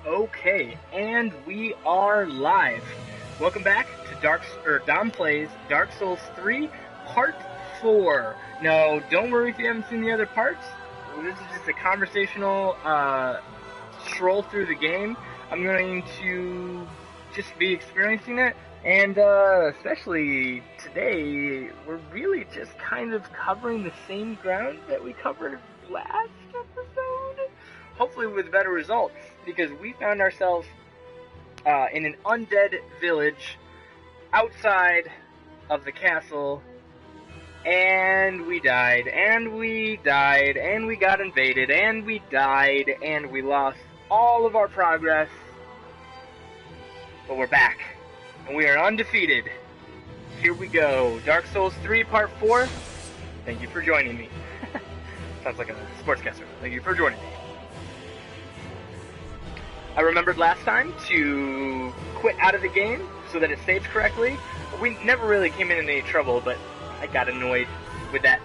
Okay, and we are live. Welcome back to Dom Plays Dark Souls 3 Part 4. Now, don't worry if you haven't seen the other parts. This is just a conversational stroll through the game. I'm going to just be experiencing it, and especially today, we're really just kind of covering the same ground that we covered last episode. Hopefully with better results, because we found ourselves in an undead village outside of the castle, and we died, and we died, and we got invaded, and we died, and we lost all of our progress, but we're back, and we are undefeated. Here we go, Dark Souls 3 Part 4. Thank you for joining me. Sounds like a sportscaster. Thank you for joining me. I remembered last time to quit out of the game so that it saves correctly. We never really came in any trouble, but I got annoyed with that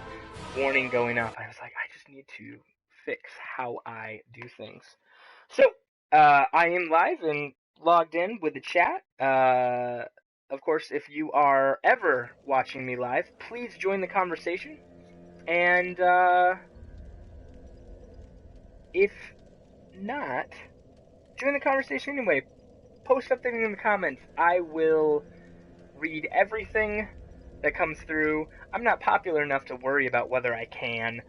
warning going up. I was like, I just need to fix how I do things. So, I am live and logged in with the chat. Of course, if you are ever watching me live, please join the conversation. And, if not, join the conversation anyway. Post something in the comments. I will read everything that comes through. I'm not popular enough to worry about whether I can.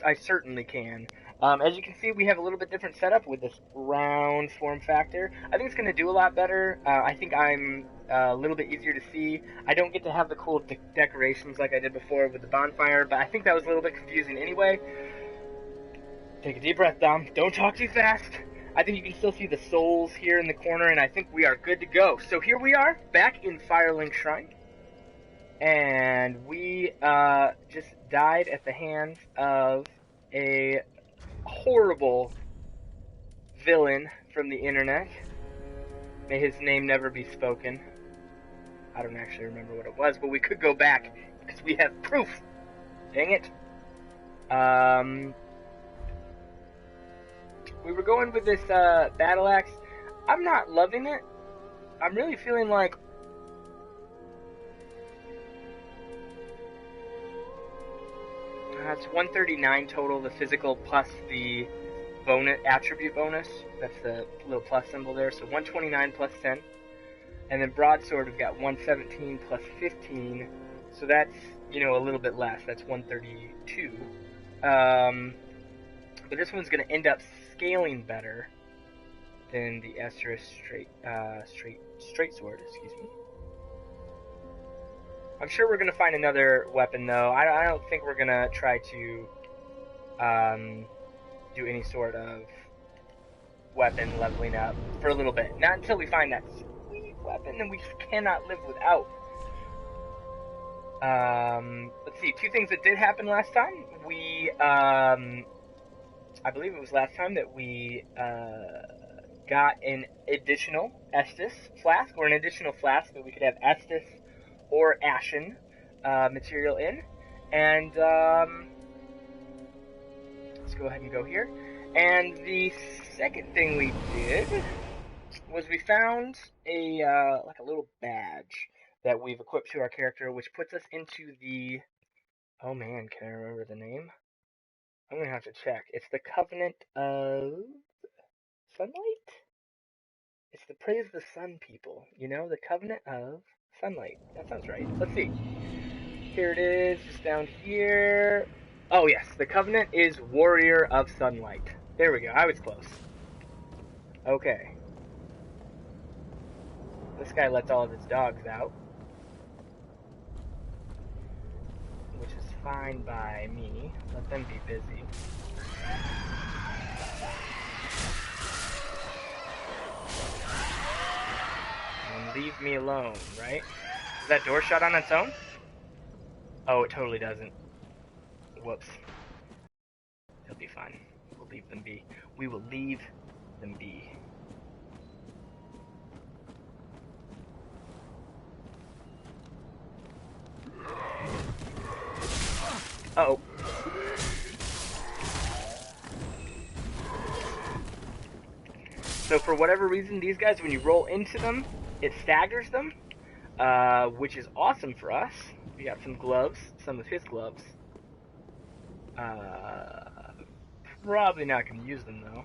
I certainly can. As you can see, we have a little bit different setup with this round form factor. I think it's going to do a lot better. I think I'm a little bit easier to see. I don't get to have the cool decorations like I did before with the bonfire, but I think that was a little bit confusing anyway. Take a deep breath, Dom. Don't talk too fast. I think you can still see the souls here in the corner, and I think we are good to go. So here we are, back in Firelink Shrine. And we just died at the hands of a horrible villain from the internet. May his name never be spoken. I don't actually remember what it was, but we could go back, because we have proof. Dang it. We were going with this battle axe. I'm not loving it. I'm really feeling like it's 139 total, the physical plus the bonus attribute bonus. That's the little plus symbol there. So 129 plus 10. And then broadsword, we've got 117 plus 15. So that's, a little bit less. That's 132. But this one's going to end up scaling better than the Estus straight sword, excuse me. I'm sure we're going to find another weapon, though. I don't think we're going to try to do any sort of weapon leveling up for a little bit. Not until we find that sweet weapon that we just cannot live without. Let's see, two things that did happen last time. We, I believe it was last time that we got an additional Estus flask, or an additional flask that we could have Estus or Ashen material in. And let's go ahead and go here. And the second thing we did was we found a like a little badge that we've equipped to our character, which puts us into the, oh man, can I remember the name? I'm going to have to check. It's the Covenant of Sunlight? It's the Praise the Sun people. The Covenant of Sunlight. That sounds right. Let's see. Here it is, just down here. Oh yes, the Covenant is Warrior of Sunlight. There we go. I was close. Okay. This guy lets all of his dogs out, which is fine by me. Let them be busy. And leave me alone, right? Is that door shut on its own? Oh, it totally doesn't. Whoops. It'll be fine. We'll leave them be. We will leave them be. Uh-oh. So for whatever reason, these guys, when you roll into them, it staggers them, which is awesome for us. We got some gloves, some of his gloves. Probably not going to use them, though.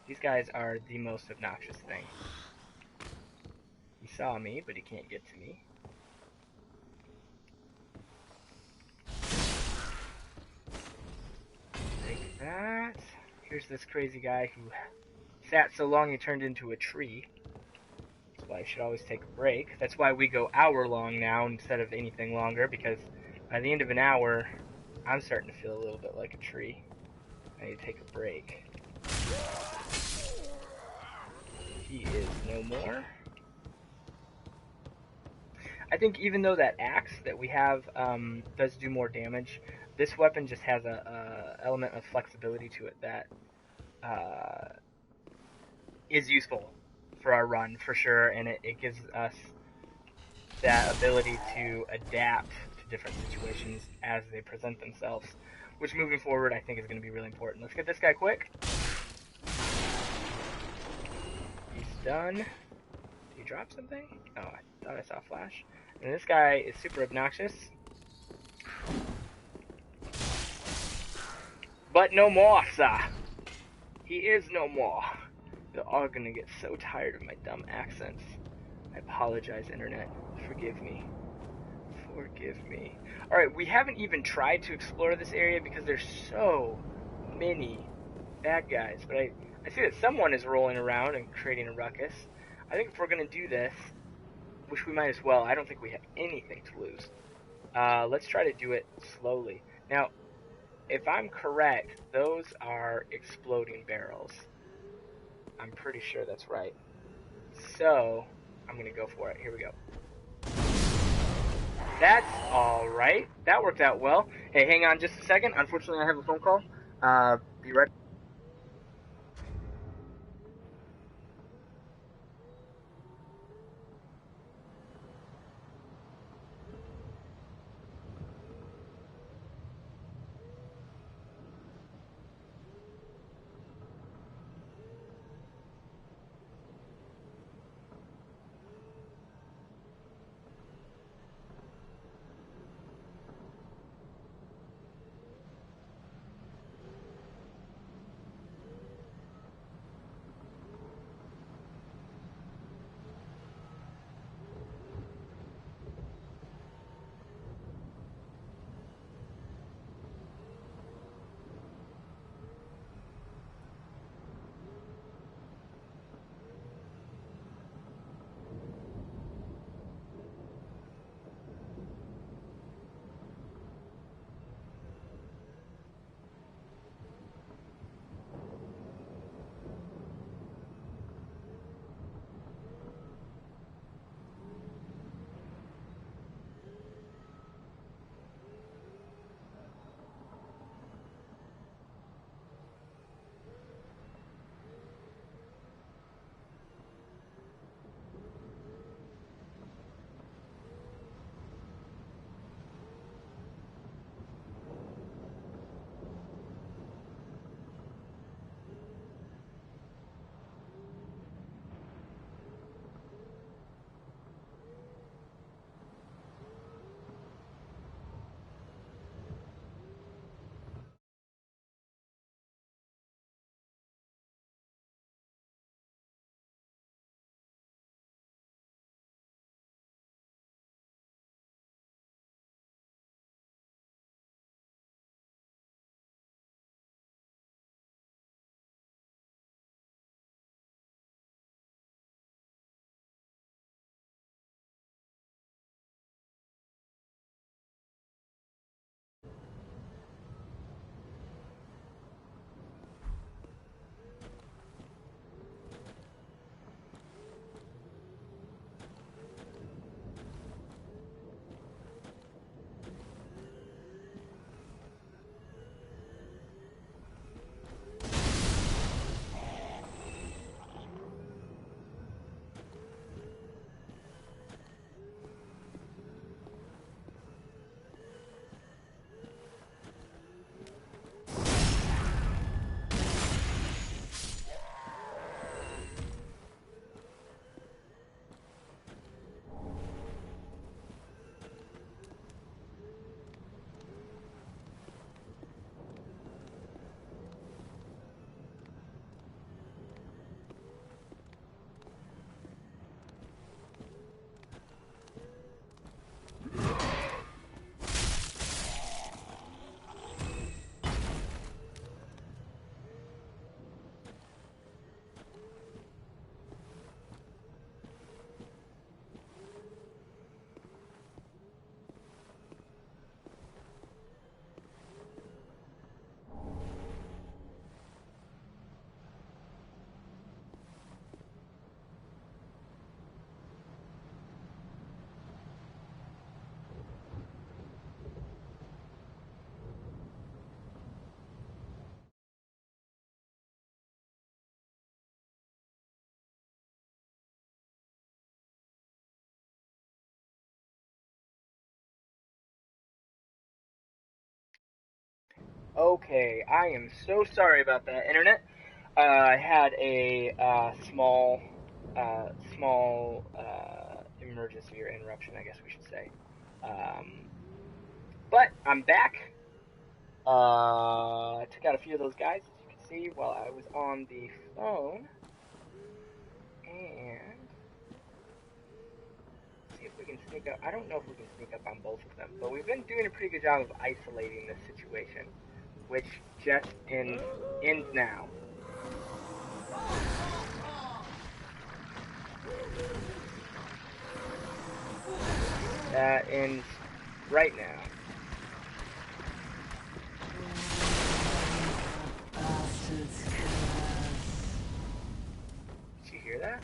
These guys are the most obnoxious thing. He saw me, but he can't get to me. Take that. Here's this crazy guy who sat so long he turned into a tree. That's why I should always take a break. That's why we go hour long now instead of anything longer, because by the end of an hour, I'm starting to feel a little bit like a tree. I need to take a break. He is no more. I think even though that axe that we have does do more damage, this weapon just has a element of flexibility to it that is useful for our run for sure, and it gives us that ability to adapt to different situations as they present themselves, which moving forward I think is going to be really important. Let's get this guy quick. He's done. Did he drop something? Oh, I thought I saw a flash. And this guy is super obnoxious. But no more, sir. He is no more. You're all gonna get so tired of my dumb accents. I apologize, Internet. Forgive me. Forgive me. Alright, we haven't even tried to explore this area because there's so many bad guys. But I see that someone is rolling around and creating a ruckus. I think if we're gonna do this, which we might as well, I don't think we have anything to lose. Let's try to do it slowly. Now, if I'm correct, those are exploding barrels. I'm pretty sure that's right. So, I'm going to go for it. Here we go. That's alright. That worked out well. Hey, hang on just a second. Unfortunately, I have a phone call. Be right back. Okay, I am so sorry about that, internet. I had a small emergency or interruption, I guess we should say. But I'm back. I took out a few of those guys, as you can see, while I was on the phone. And see if we can sneak up. I don't know if we can sneak up on both of them, but we've been doing a pretty good job of isolating this situation, which just ends now. That ends right now. Did you hear that?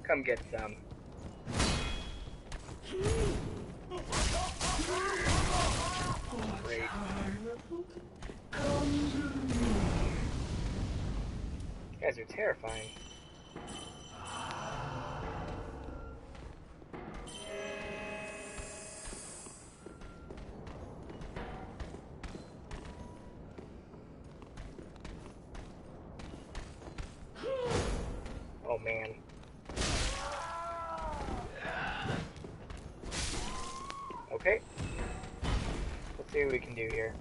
Come get some. Great. You guys are terrifying. Oh man. Okay. Let's see what we can do here.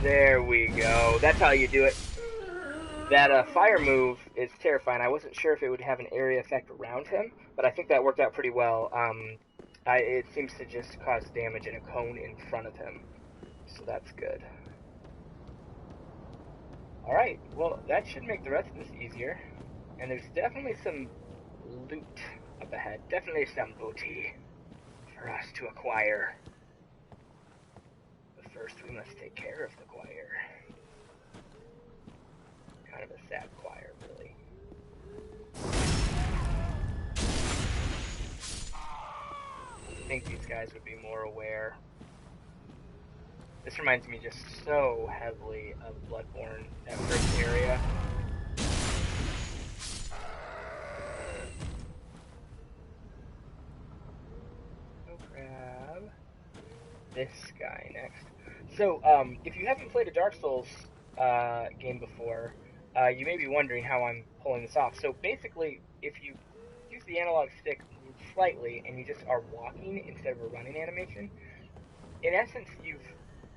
There we go. That's how you do it. That fire move is terrifying. I wasn't sure if it would have an area effect around him, but I think that worked out pretty well. It seems to just cause damage in a cone in front of him, so that's good. Alright, well, that should make the rest of this easier. And there's definitely some loot up ahead. Definitely some booty for us to acquire. But first, we must take care of the choir. Kind of a sad choir, really. I think these guys would be more aware. This reminds me just so heavily of Bloodborne, that first area. Go grab this guy next. So, if you haven't played a Dark Souls game before, you may be wondering how I'm pulling this off. So basically, if you use the analog stick slightly and you just are walking instead of a running animation, in essence,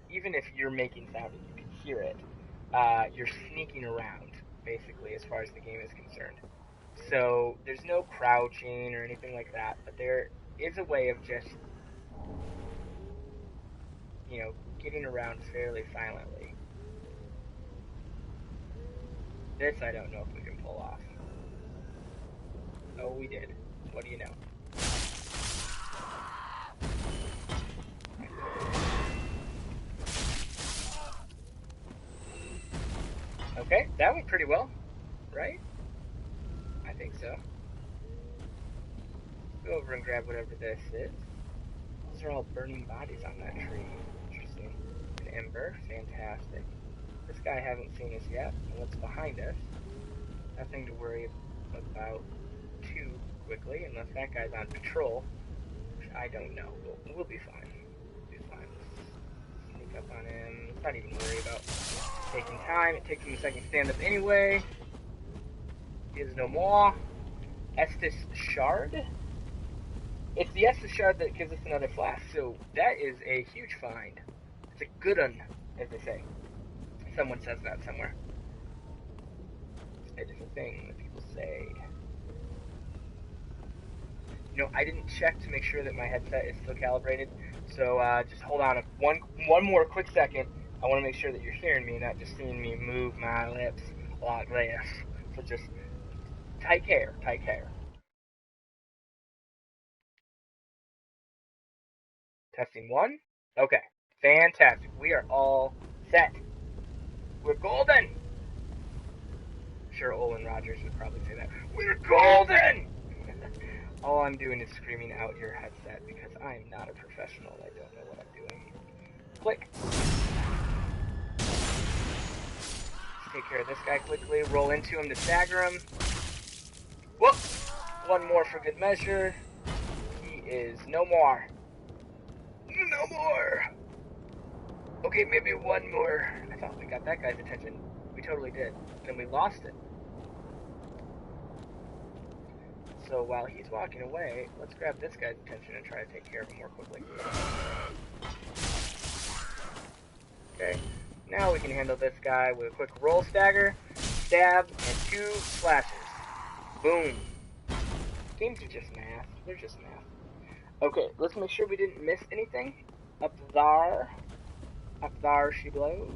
even if you're making sound and you can hear it, you're sneaking around, basically, as far as the game is concerned. So there's no crouching or anything like that, but there is a way of just, getting around fairly silently. This I don't know if we can pull off. Oh, we did. What do you know? Okay, that went pretty well, right? I think so. Go over and grab whatever this is. Those are all burning bodies on that tree. Interesting. An ember, fantastic. This guy hasn't seen us yet, and what's behind us? Nothing to worry about too quickly, unless that guy's on patrol, which I don't know. We'll be fine. We'll be fine. Sneak up on him. Let's not even worry about taking time. It takes him a second to stand up anyway. He is no more. Estus Shard. It's the Estus Shard that gives us another flask, so that is a huge find. It's a good one, as they say. Someone says that somewhere. It is a thing that people say. I didn't check to make sure that my headset is still calibrated, so just hold on one more quick second. I want to make sure that you're hearing me, not just seeing me move my lips like this. So just take care. Testing one. Okay, fantastic. We are all set. We're golden! Sure, Olin Rogers would probably say that. We're golden! All I'm doing is screaming out your headset because I am not a professional. I don't know what I'm doing. Click. Let's take care of this guy quickly. Roll into him to stagger him. Whoop! One more for good measure. He is no more. No more! Okay, maybe one more. I thought we got that guy's attention. We totally did. Then we lost it. So while he's walking away, let's grab this guy's attention and try to take care of him more quickly. Okay, now we can handle this guy with a quick roll stagger, stab, and 2 slashes. Boom. Games are just math. They're just math. Okay, let's make sure we didn't miss anything. Up there. Up there she blows.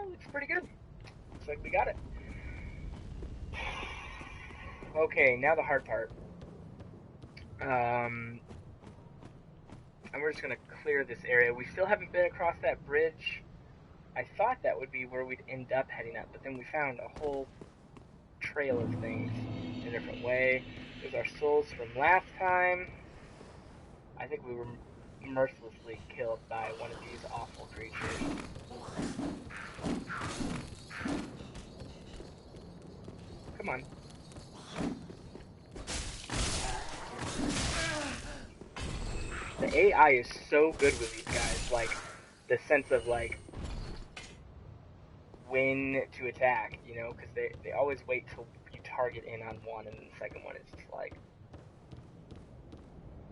Looks pretty good. Looks like we got it. Okay, now the hard part. And we're just gonna clear this area. We still haven't been across that bridge. I thought that would be where we'd end up heading up, but then we found a whole trail of things in a different way. There's our souls from last time. I think we were mercilessly killed by one of these awful creatures. Come on. The AI is so good with these guys, like, the sense of, like, when to attack, you know, because they always wait till you target in on one, and then the second one is just like,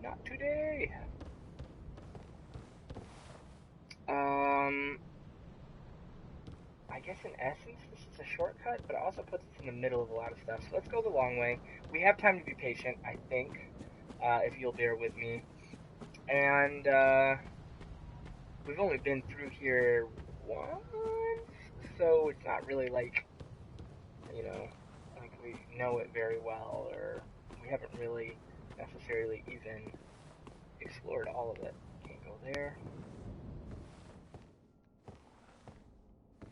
not today. I guess in essence this is a shortcut, but it also puts us in the middle of a lot of stuff, so let's go the long way. We have time to be patient, I think, if you'll bear with me. And, we've only been through here once, so it's not really like, you know, like we know it very well, or we haven't really necessarily even explored all of it. Can't go there.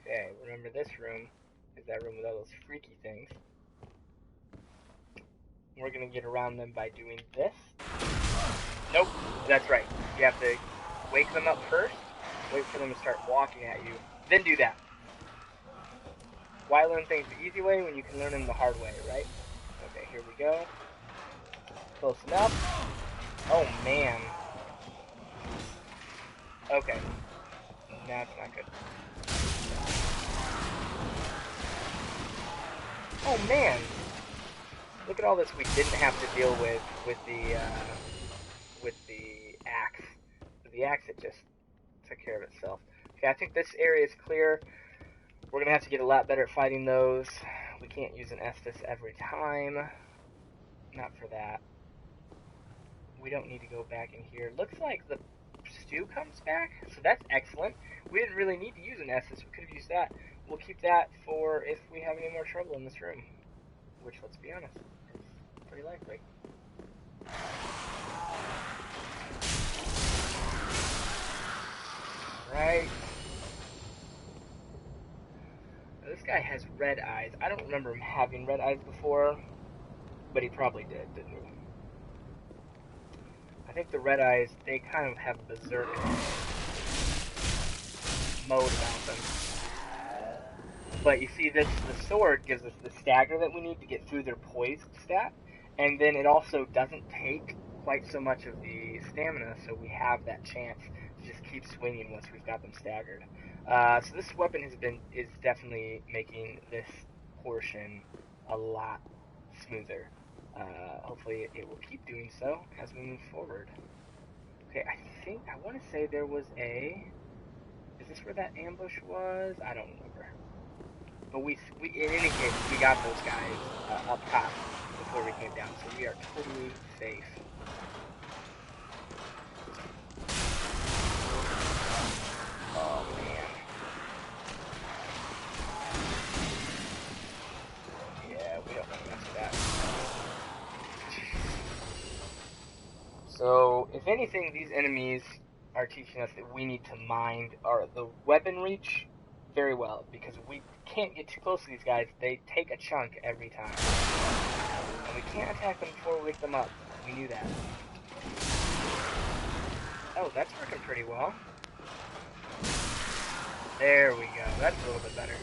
Okay, remember this room is that room with all those freaky things. We're gonna get around them by doing this. Nope, that's right. You have to wake them up first, wait for them to start walking at you, then do that. Why learn things the easy way when you can learn them the hard way, right? Okay, here we go. Close enough. Oh, man. Okay. That's not good. Oh, man. Look at all this we didn't have to deal with the axe. With the axe, it just took care of itself. Okay, I think this area is clear. We're going to have to get a lot better at fighting those. We can't use an Estus every time. Not for that. We don't need to go back in here. Looks like the stew comes back, so that's excellent. We didn't really need to use an Estus. We could have used that. We'll keep that for if we have any more trouble in this room. Which, let's be honest, is pretty likely. Right. This guy has red eyes. I don't remember him having red eyes before, but he probably did, didn't he? I think the red eyes, they kind of have berserk mode about them. But you see, the sword gives us the stagger that we need to get through their poise stat, and then it also doesn't take quite so much of the stamina, so we have that chance to just keep swinging once we've got them staggered. So this weapon is definitely making this portion a lot smoother. Hopefully it will keep doing so as we move forward. Okay, I want to say there was is this where that ambush was? I don't remember. But we in any case, we got those guys up top before we came down, so we are totally safe. Oh, man. Yeah, we don't want to mess with that. So, If anything, these enemies are teaching us that we need to mind the weapon reach very well, because we can't get too close to these guys. They take a chunk every time. And we can't attack them before we wake them up. We knew that. Oh, that's working pretty well. There we go. That's a little bit better.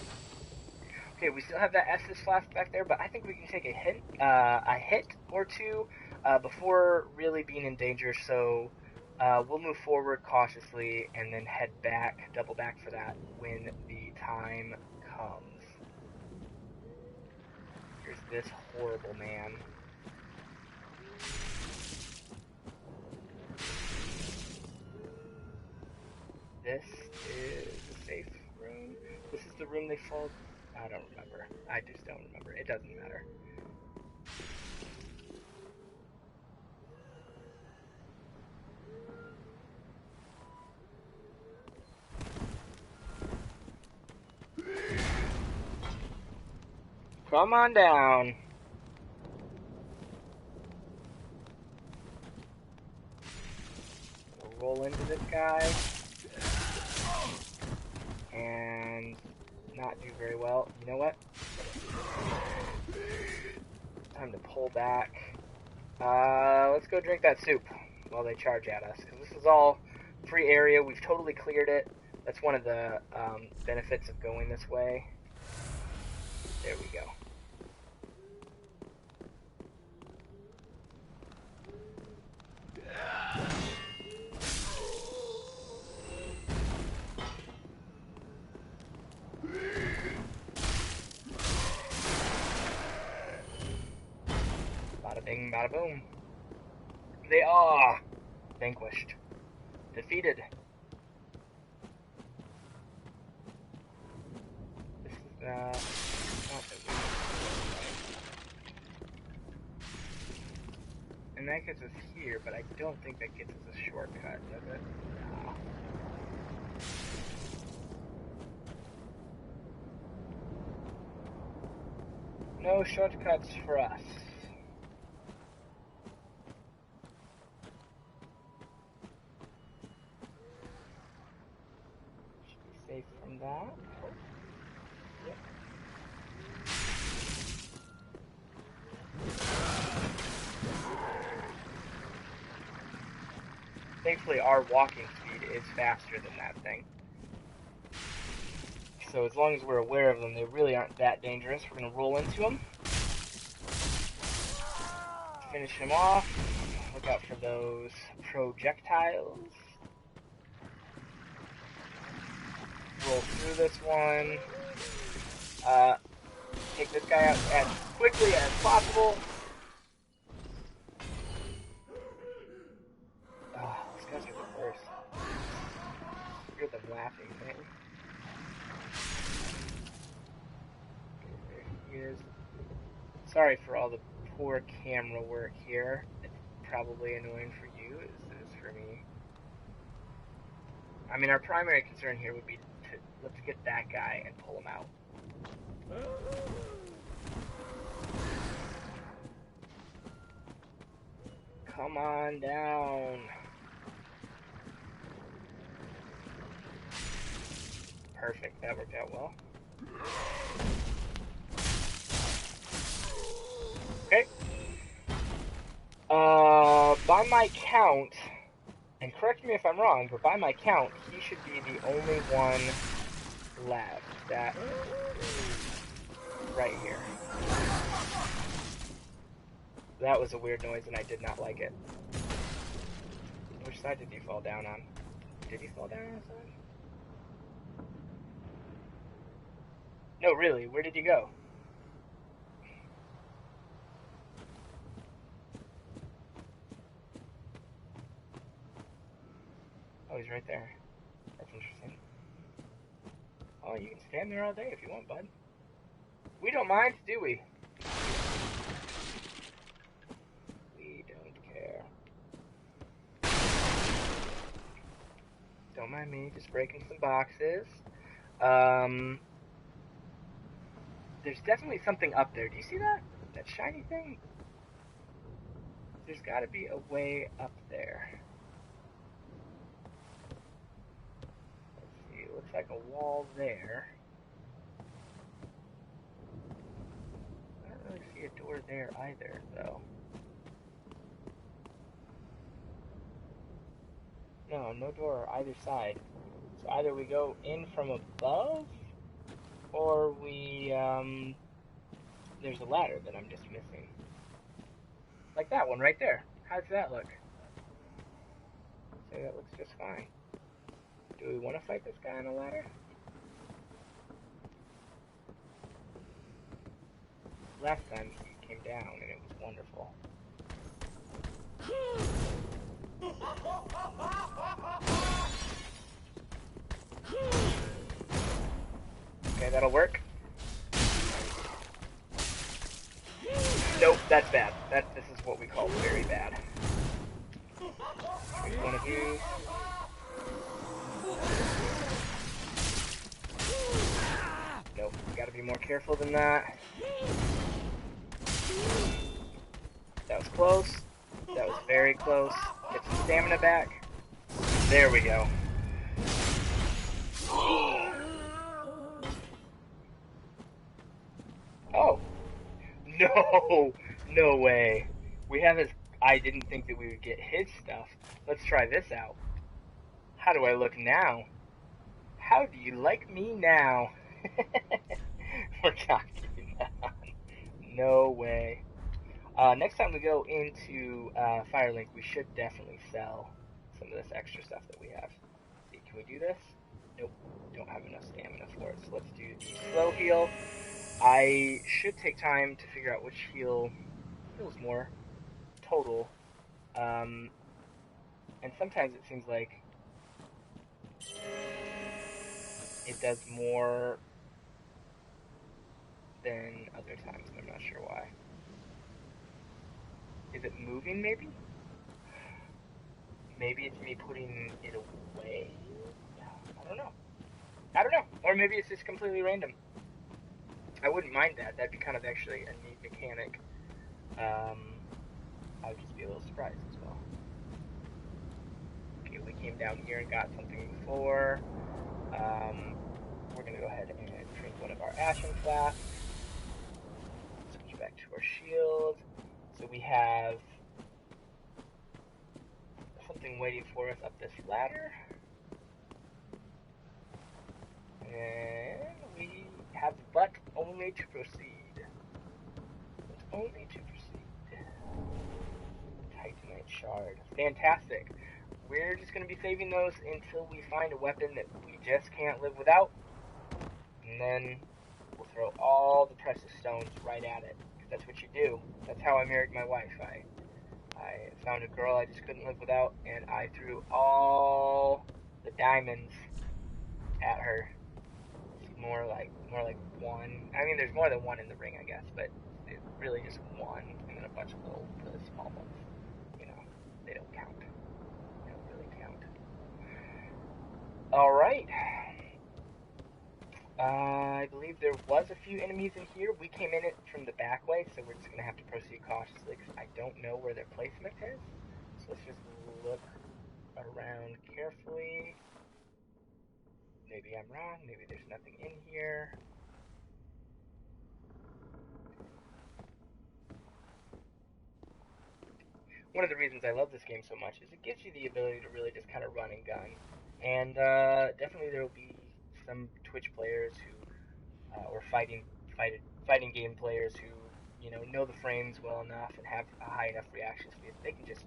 Okay, we still have that Estus flask back there, but I think we can take a hit or two before really being in danger. So we'll move forward cautiously and then head back, double back for that when the time comes. Here's this horrible man. This is a safe room. This is the room they fall. I don't remember. I just don't remember. It doesn't matter. Come on down. We'll roll into this guy. And not do very well. You know what? Time to pull back. Let's go drink that soup while they charge at us. Because this is all free area. We've totally cleared it. That's one of the benefits of going this way. There we go. Bada bing, bada boom. They are vanquished. Defeated. This is not the way. And that gets us here, but I don't think that gets us a shortcut, does it? No. No shortcuts for us. Should be safe from that. Yep. Thankfully, our walking speed is faster than that thing. So as long as we're aware of them, they really aren't that dangerous. We're going to roll into them. Finish him off. Look out for those projectiles. Roll through this one. Take this guy out as quickly as possible. These guys are the worst. Hear them laughing, man. There he is. Sorry for all the poor camera work here. It's probably annoying for you as it is for me. I mean, our primary concern here would be to let's get that guy and pull him out. Come on down. Perfect, that worked out well. Okay. By my count, and correct me if I'm wrong, but by my count, he should be the only one left. That right here. That was a weird noise and I did not like it. Which side did he fall down on? Did he fall down on the side? No, really, where did he go? Oh, he's right there. That's interesting. Oh, you can stand there all day if you want, bud. We don't mind, do we? We don't care. Don't mind me, just breaking some boxes. There's definitely something up there. Do you see that? That shiny thing? There's gotta be a way up there. looks like a wall there. I don't really see a door there either, though. No, no door on either side. So either we go in from above, or we, there's a ladder that I'm just missing. Like that one right there. How does that look? Say that looks just fine. Do we want to fight this guy on a ladder? Last time he came down and it was wonderful. Okay, that'll work. Nope, that's bad. This is what we call very bad. Here's one of these. Nope, gotta be more careful than that. That was close. That was very close. Get some stamina back. There we go. Oh. No! No way. We have his... I didn't think that we would get his stuff. Let's try this out. How do I look now? How do you like me now? We're talking about. No way. Next time we go into Firelink, we should definitely sell some of this extra stuff that we have. See, can we do this? Nope, don't have enough stamina for it. So let's do the slow heal. I should take time to figure out which heal heals more total. And sometimes it seems like it does more than other times, and I'm not sure why. Is it moving, maybe? Maybe it's me putting it away? I don't know. Or maybe it's just completely random. I wouldn't mind that. That'd be kind of actually a neat mechanic. I would just be a little surprised as well. Okay, we came down here and got something before. We're going to go ahead and drink one of our Ashen Flasks. Switch back to our shield. So we have something waiting for us up this ladder. And we have but only to proceed. But only to proceed. Titanite shard. Fantastic. We're just going to be saving those until we find a weapon that we just can't live without. And then we'll throw all the precious stones right at it. Because that's what you do. That's how I married my wife. I found a girl I just couldn't live without, and I threw all the diamonds at her. It's more like one. I mean, there's more than one in the ring, I guess, but it's really just one, and then a bunch of little really small ones. You know, they don't count. They don't really count. All right. I believe there was a few enemies in here. We came in it from the back way, so we're just going to have to proceed cautiously because I don't know where their placement is. So let's just look around carefully. Maybe I'm wrong. Maybe there's nothing in here. One of the reasons I love this game so much is it gives you the ability to really just kind of run and gun. And definitely there will be some Twitch players who, or fighting game players who, know the frames well enough and have a high enough reaction speed. They can just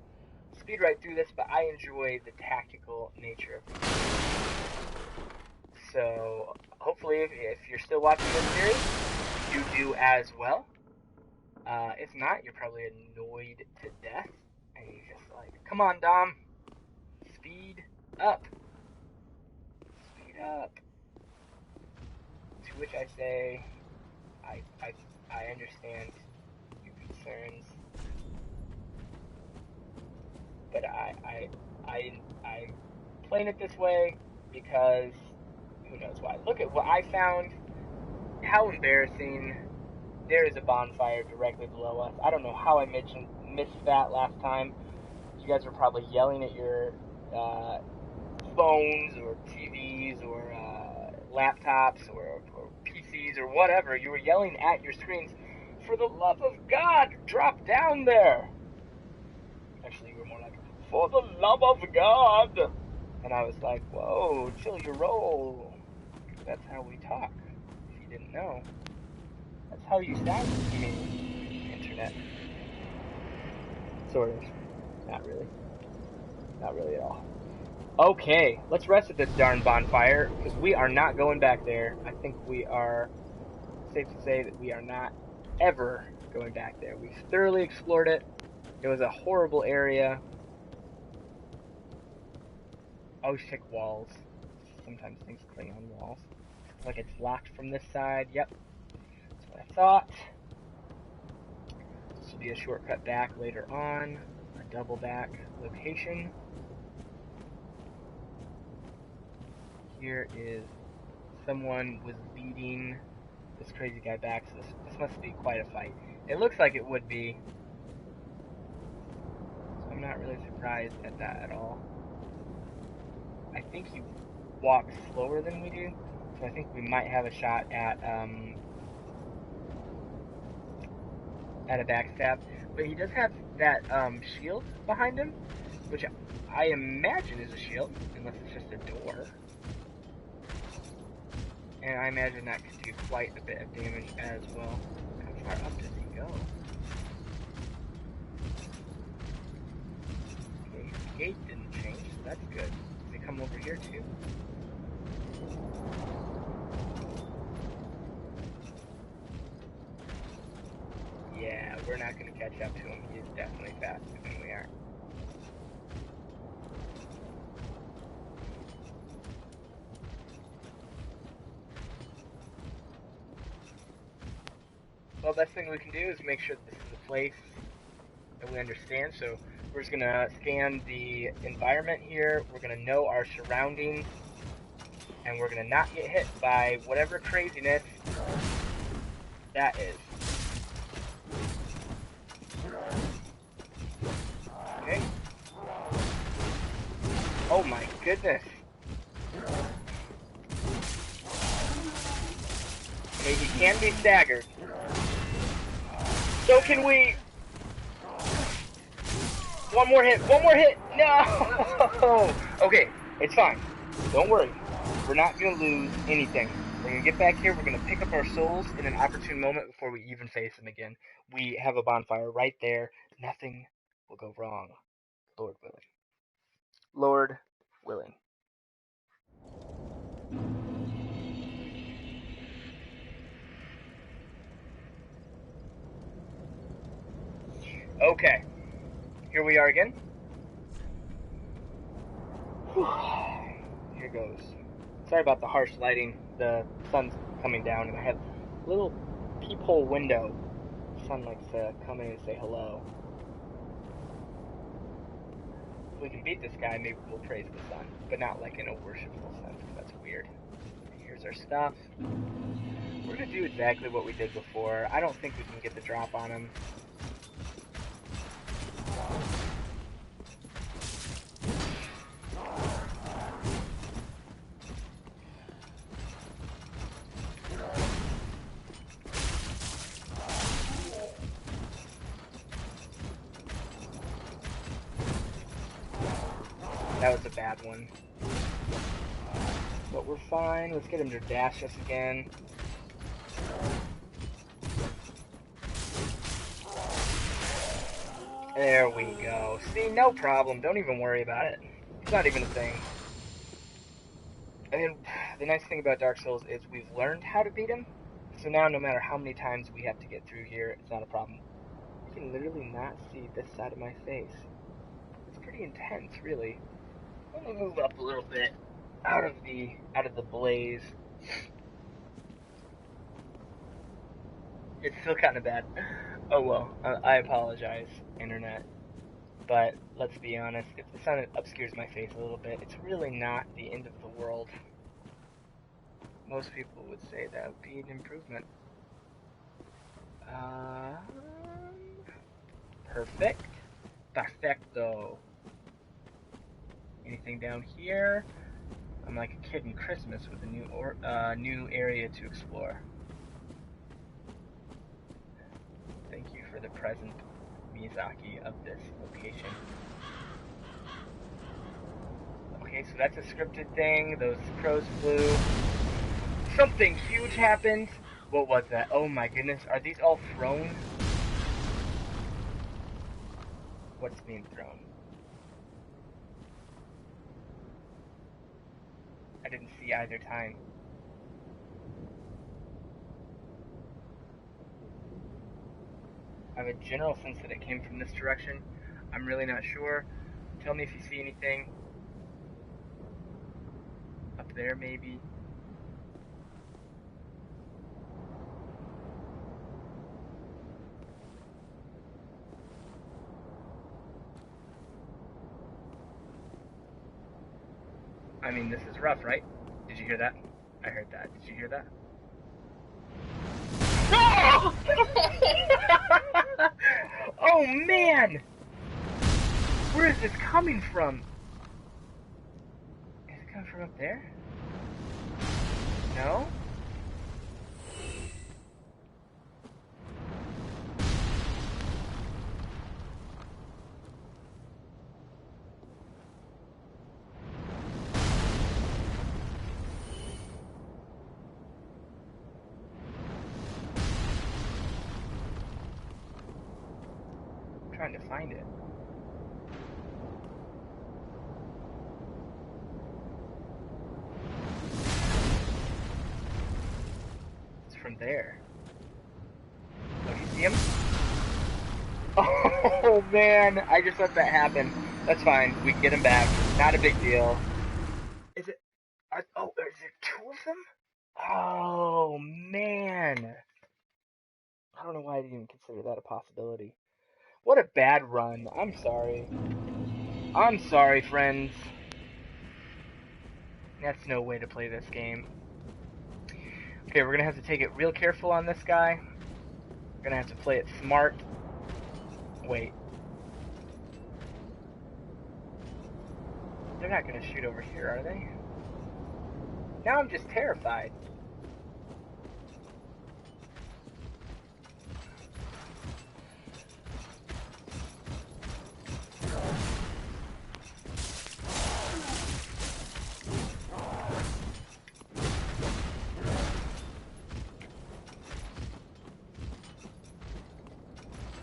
speed right through this, but I enjoy the tactical nature of the game. So hopefully, if you're still watching this series, you do as well. If not, you're probably annoyed to death, and you're just like, "Come on, Dom, speed up, speed up." To which I say, I understand your concerns, but I'm playing it this way because who knows why. Look at what I found. How embarrassing. There is a bonfire directly below us. I don't know how I missed that last time. You guys were probably yelling at your phones or TVs or laptops or PCs or whatever, you were yelling at your screens, for the love of God, drop down there. Actually, you were more like, for the love of God. And I was like, whoa, chill your roll. That's how we talk. If you didn't know, that's how you sound to me, internet. Sort of. Not really. Not really at all. Okay, let's rest at this darn bonfire, because we are not going back there. I think we are safe to say that we are not ever going back there. We've thoroughly explored it. It was a horrible area. Always check walls. Sometimes things cling on walls. Looks like it's locked from this side. Yep. That's what I thought. This will be a shortcut back later on. A double back location. Here is someone was leading this crazy guy back, so this must be quite a fight. It looks like it would be. So I'm not really surprised at that at all. I think he walks slower than we do, so I think we might have a shot at a backstab. But he does have that shield behind him, which I imagine is a shield, unless it's just a door. And I imagine that could do quite a bit of damage as well. How far up does he go? Okay, his gate didn't change, so that's good. Does he come over here too? Yeah, we're not going to catch up to him. He's definitely faster than we are. Well, best thing we can do is make sure that this is a place that we understand. So we're just going to scan the environment here. We're going to know our surroundings. And we're going to not get hit by whatever craziness that is. Okay. Oh my goodness. Okay, he can be staggered. So can we... One more hit! One more hit! No! Okay, it's fine. Don't worry. We're not going to lose anything. We're going to get back here. We're going to pick up our souls in an opportune moment before we even face them again. We have a bonfire right there. Nothing will go wrong. Lord willing. Lord willing. Okay. Here we are again. Whew. Here goes. Sorry about the harsh lighting. The sun's coming down, and I have a little peephole window. The sun likes to come in and say hello. If we can beat this guy, maybe we'll praise the sun, but not like in a worshipful sense, because that's weird. Here's our stuff. We're going to do exactly what we did before. I don't think we can get the drop on him. That was a bad one. But we're fine. Let's get him to dash us again. There we go. See, no problem. Don't even worry about it. It's not even a thing. And the nice thing about Dark Souls is we've learned how to beat him. So now no matter how many times we have to get through here, it's not a problem. You can literally not see this side of my face. It's pretty intense, really. Let me move up a little bit out of the blaze. It's still kind of bad. Oh well, I apologize, internet. But let's be honest, if the sun obscures my face a little bit, it's really not the end of the world. Most people would say that would be an improvement. Perfect. Perfecto. Anything down here? I'm like a kid in Christmas with a new area to explore. Thank you for the present, Miyazaki, of this location. Okay, so that's a scripted thing. Those crows flew. Something huge happened. What was that? Oh my goodness. Are these all thrown? What's being thrown? I didn't see either time. I have a general sense that it came from this direction. I'm really not sure. Tell me if you see anything. Up there, maybe. I mean, this is rough, right? Did you hear that? I heard that. Did you hear that? Oh! Oh man! Where is this coming from? Is it coming from up there? No? I'm trying to find it. It's from there. Oh, do you see him? Oh man, I just let that happen. That's fine. We can get him back. Not a big deal. Is it? Oh, is it two of them? Oh man. I don't know why I didn't even consider that a possibility. What a bad run. I'm sorry. I'm sorry, friends. That's no way to play this game. Okay, we're gonna have to take it real careful on this guy. We're gonna have to play it smart. Wait. They're not gonna shoot over here, are they? Now I'm just terrified.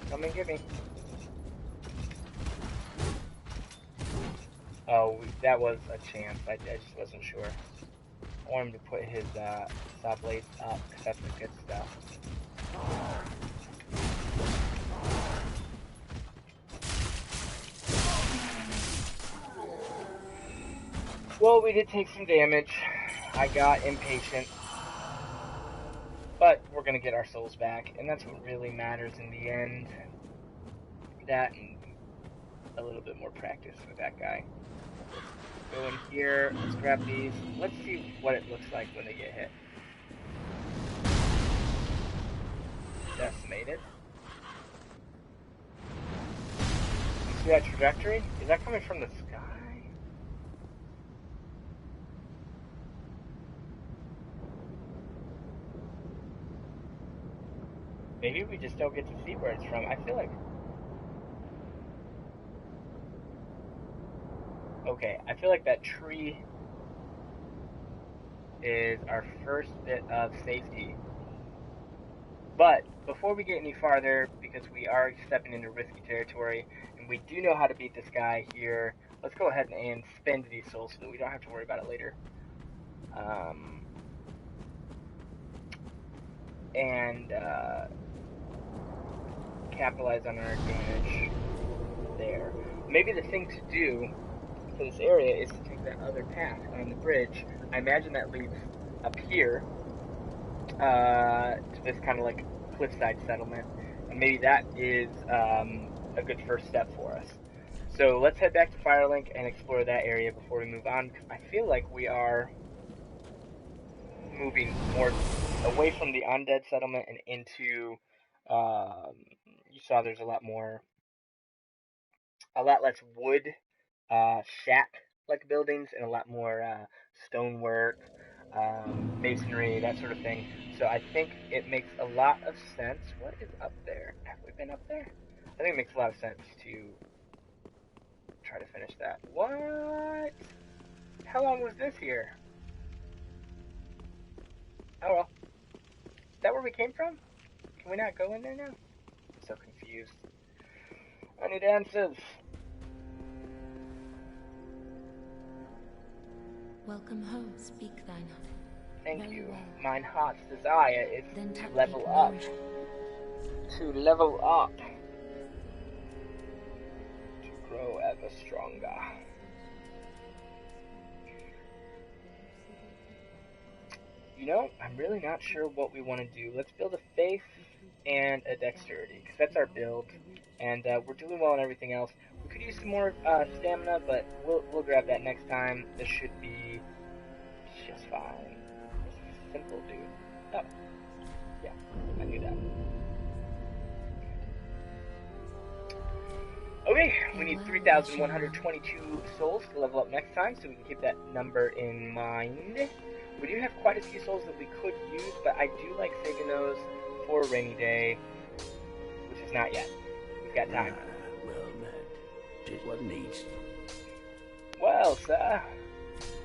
Come and get me. Oh, that was a chance. I just wasn't sure. I want him to put his saw blades up, because that's the good stuff. Well, we did take some damage. I got impatient. But we're going to get our souls back, and that's what really matters in the end. That and a little bit more practice with that guy. Go in here, let's grab these. Let's see what it looks like when they get hit. Decimated. See that trajectory? Is that coming from the sky? Maybe we just don't get to see where it's from. I feel like... Okay, I feel like that tree is our first bit of safety. But before we get any farther, because we are stepping into risky territory, and we do know how to beat this guy here, let's go ahead and spend these souls so that we don't have to worry about it later. And capitalize on our advantage there. Maybe the thing to do for this area is to take that other path on the bridge. I imagine that leads up here to this kind of like cliffside settlement, and maybe that is a good first step for us. So let's head back to Firelink and explore that area before we move on. I feel like we are moving more away from the undead settlement and into. You saw there's a lot less wood shack like buildings and a lot more stonework, masonry, that sort of thing. So I think it makes a lot of sense. What is up there? Have we been up there? I think it makes a lot of sense to try to finish that. What? How long was this here? Oh well. Is that where we came from? Can we not go in there now? I'm so confused. I need answers. Welcome home, speak thine. Thank Very you. well. Mine heart's desire is Then to take level it up. nourishment. To level up. To grow ever stronger. You know, I'm really not sure what we want to do. Let's build a faith and a dexterity, because that's our build. And we're doing well on everything else. We could use some more stamina, but we'll grab that next time. This should be just fine. This is simple, dude. Oh. Yeah, I knew that. Okay, we need 3,122 souls to level up next time, so we can keep that number in mind. We do have quite a few souls that we could use, but I do like saving those for a rainy day, which is not yet. We've got time. Well met. Did what needs. Well, sir,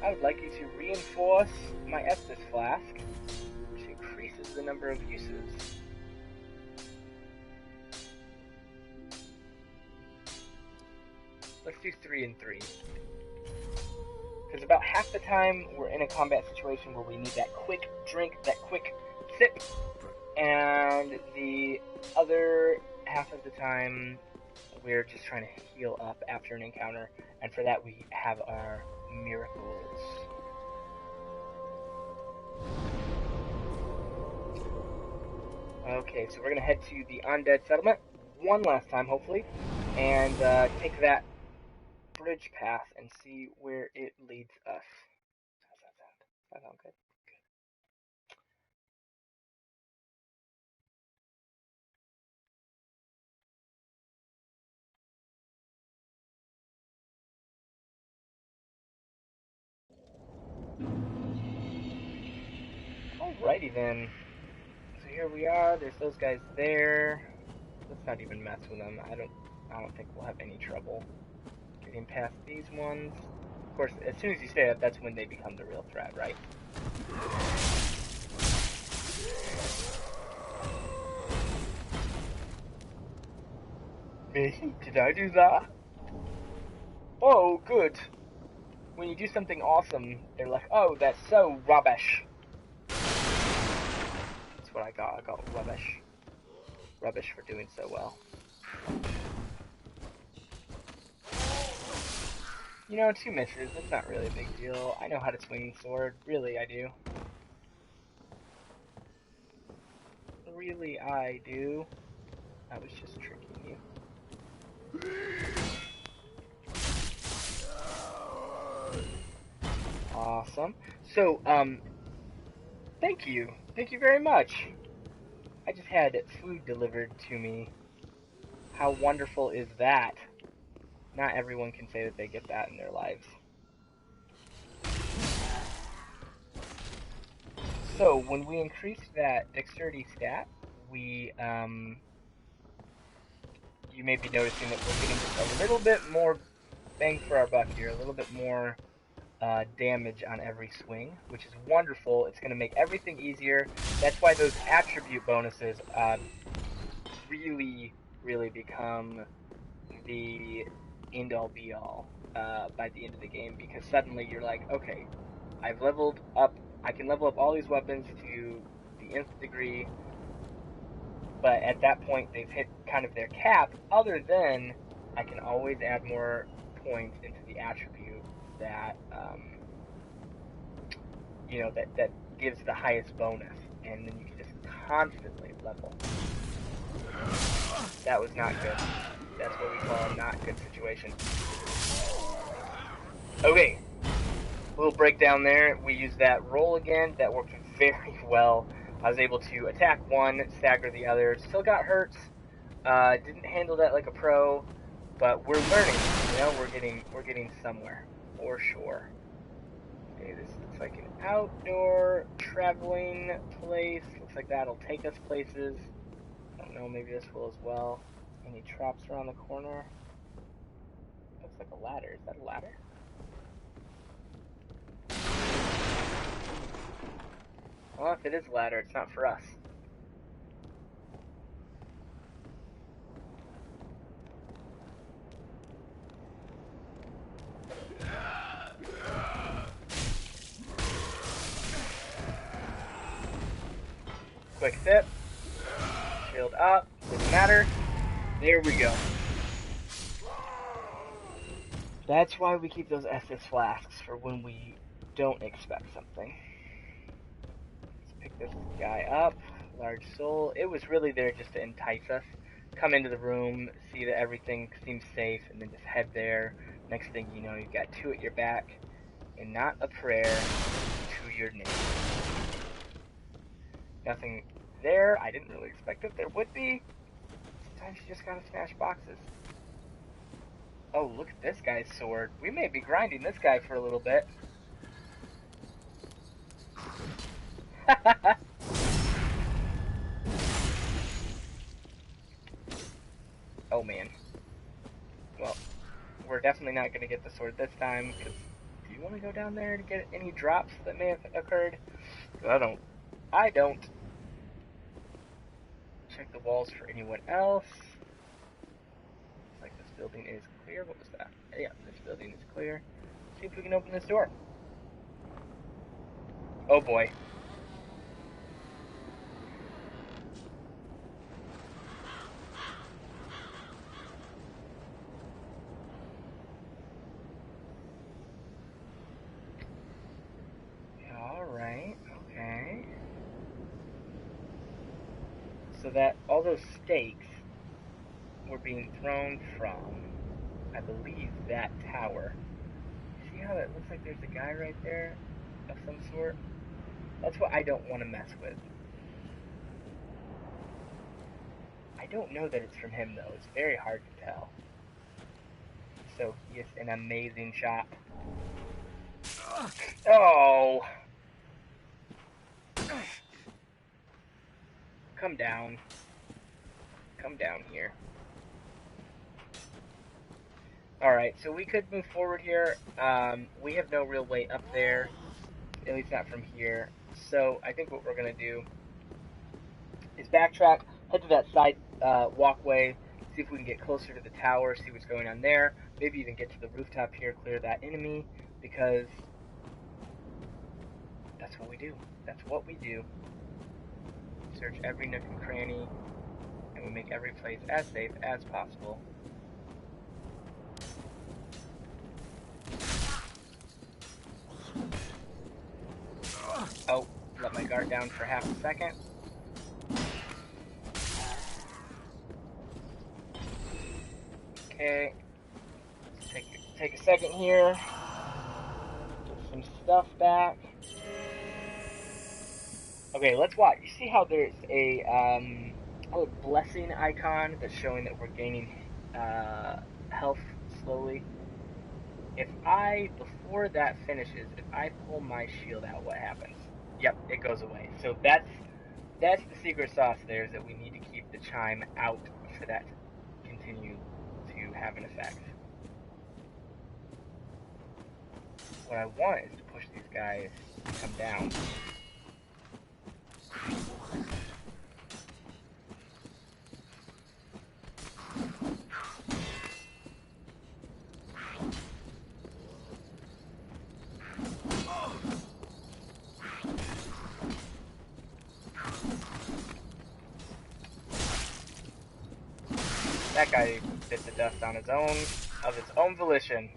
I would like you to reinforce my Estus flask, which increases the number of uses. Let's do 3 and 3. Because about half the time we're in a combat situation where we need that quick drink, that quick sip, and the other half of the time we're just trying to heal up after an encounter, and for that we have our miracles. Okay, so we're going to head to the Undead Settlement one last time, hopefully, and take that bridge path and see where it leads us. How's that sound? Does that sound good? Good. Alrighty then. So here we are. There's those guys there. Let's not even mess with them. I don't think we'll have any trouble getting past these ones. Of course, as soon as you stay up, that's when they become the real threat, right? Me? Did I do that? Oh, good. When you do something awesome, they're like, oh, that's so rubbish. That's what I got. I got rubbish. Rubbish for doing so well. You know, 2 misses, that's not really a big deal. I know how to swing the sword. Really, I do. Really, I do. I was just tricking you. Awesome. So, thank you. Thank you very much. I just had food delivered to me. How wonderful is that? Not everyone can say that they get that in their lives. So, when we increased that dexterity stat, we, you may be noticing that we're getting just a little bit more bang for our buck here, a little bit more damage on every swing, which is wonderful. It's going to make everything easier. That's why those attribute bonuses really, really become the end-all be-all by the end of the game, because suddenly you're like, okay, I've leveled up, I can level up all these weapons to the nth degree, but at that point they've hit kind of their cap, other than I can always add more points into the attribute that, you know, that gives the highest bonus, and then you can just constantly level. That was not good. That's what we call a not good situation. Okay, a little breakdown there. We used that roll again. That worked very well. I was able to attack one, stagger the other. Still got hurts. Didn't handle that like a pro, but we're learning. You know, we're getting somewhere. for sure. Okay, this looks like an outdoor traveling place. Looks like that'll take us places. I don't know, maybe this will as well. Any traps around the corner? Looks like a ladder. Is that a ladder? Well, if it is a ladder, it's not for us. Quick sip. Shield up. Doesn't matter. There we go. That's why we keep those SS flasks for when we don't expect something. Let's pick this guy up. Large soul. It was really there just to entice us. Come into the room, see that everything seems safe, and then just head there. Next thing you know, you've got two at your back, and not a prayer to your name. Nothing there. I didn't really expect that there would be. Sometimes you just gotta smash boxes. Oh, look at this guy's sword. We may be grinding this guy for a little bit. Oh man. Well, we're definitely not going to get the sword this time, because do you want to go down there to get any drops that may have occurred? I don't. Check the walls for anyone else. Looks like this building is clear. What was that? Yeah, this building is clear. See if we can open this door. Oh boy. Alright, okay. So that all those stakes were being thrown from, I believe, that tower. See how it looks like there's a guy right there of some sort? That's what I don't want to mess with. I don't know that it's from him, though. It's very hard to tell. So he is an amazing shot. Oh! Come down. Come down here. Alright, so we could move forward here. We have no real way up there. At least not from here. So I think what we're going to do is backtrack, head to that side walkway, see if we can get closer to the tower, see what's going on there. Maybe even get to the rooftop here, clear that enemy, because that's what we do. That's what we do. Search every nook and cranny, and we make every place as safe as possible. Oh, let my guard down for half a second. Okay. Take a second here. Get some stuff back. Okay, let's watch. You see how there's a blessing icon that's showing that we're gaining health slowly? Before that finishes, if I pull my shield out, what happens? Yep, it goes away. So that's the secret sauce there, is that we need to keep the chime out for that to continue to have an effect. What I want is to push these guys to come down. That guy bit the dust on his own, of his own volition.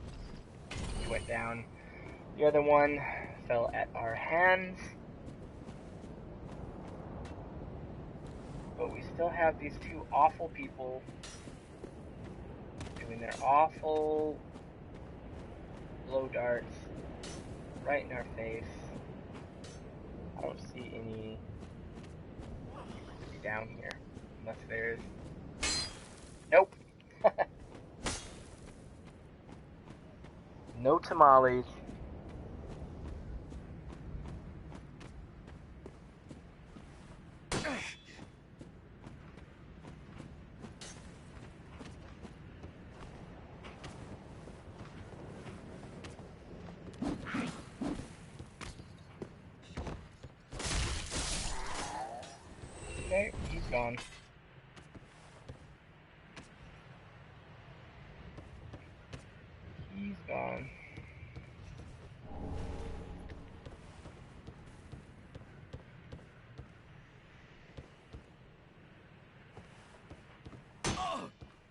He went down. The other one fell at our hands. But we still have these two awful people doing their awful blow darts right in our face. I don't see any down here, unless there's... Nope. No tamales. Okay, he's gone. He's gone.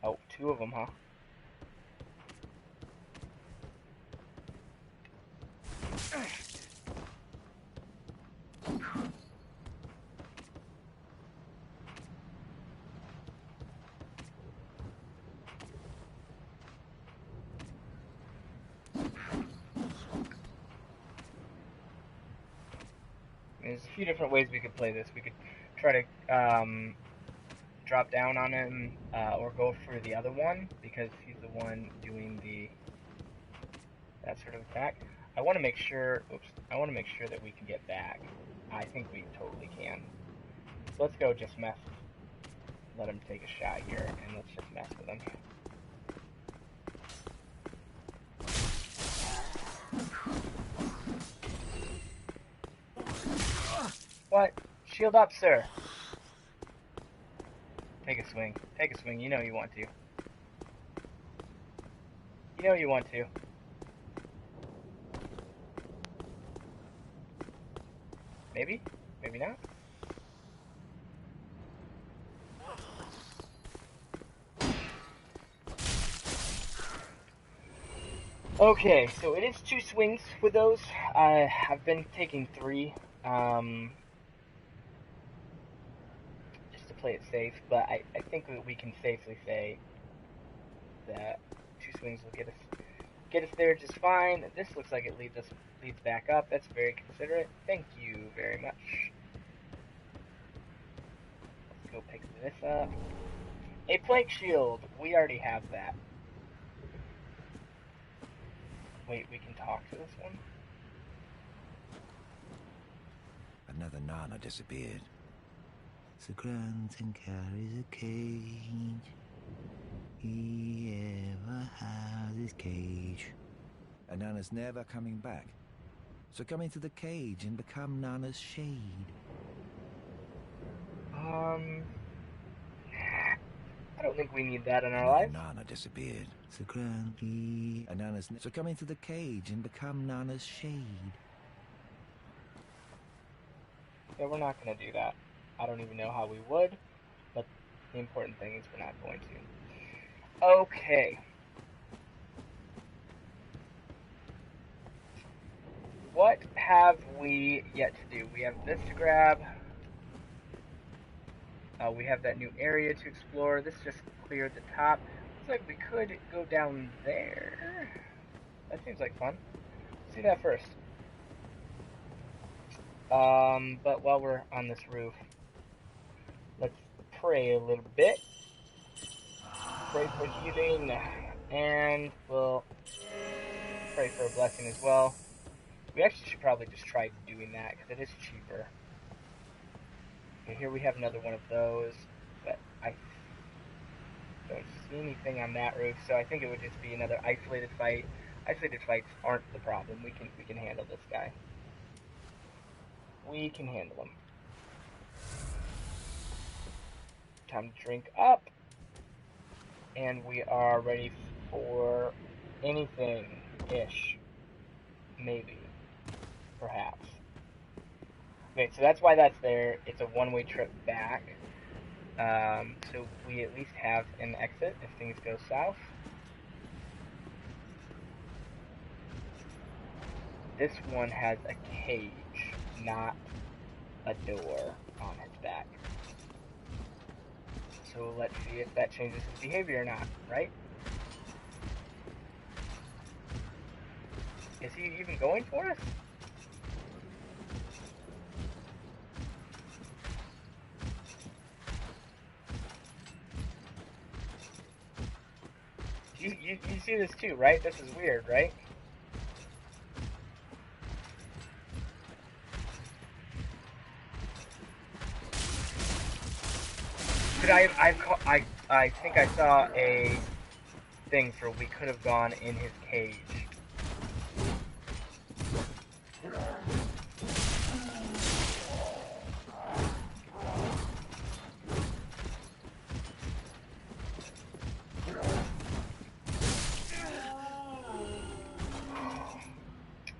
Oh, two of them, huh? There's a few different ways we could play this. We could try to drop down on him or go for the other one because he's the one doing that sort of attack. I want to make sure. Oops. I want to make sure that we can get back. I think we totally can. So let's go. Just mess. Let him take a shot here, and let's just mess with him. What? Shield up, sir. Take a swing. Take a swing. You know you want to. You know you want to. Maybe? Maybe not? Okay, so it is 2 swings with those. I've been taking 3. Just to play it safe, but I think that we can safely say that 2 swings will get us there just fine. This looks like it leads back up. That's very considerate. Thank you very much. Let's go pick this up. A plank shield. We already have that. Wait, we can talk to this one? Another Nana disappeared. Sir Granton carries a cage. He ever has his cage. And Nana's never coming back. So come into the cage and become Nana's shade. I don't think we need that in our Another lives. Nana disappeared. Sir Granton and Nana's so come into the cage and become Nana's shade. Yeah, we're not going to do that. I don't even know how we would, but the important thing is we're not going to. Okay. What have we yet to do? We have this to grab. We have that new area to explore. This just cleared the top. Looks like we could go down there. That seems like fun. Let's do that first. But while we're on this roof, let's pray a little bit. Pray for healing, and we'll pray for a blessing as well. We actually should probably just try doing that, because it is cheaper. Okay, here we have another one of those, but I don't see anything on that roof, so I think it would just be another isolated fight. Isolated fights aren't the problem. We can handle this guy. We can handle him. Time to drink up. And we are ready for anything-ish. Maybe. Perhaps. Okay, so that's why that's there. It's a one-way trip back. So we at least have an exit if things go south. This one has a cage, not a door on its back. So let's see if that changes his behavior or not, right? Is he even going for us? You see this too, right? This is weird, right? Could I think I saw a thing for we could have gone in his cage.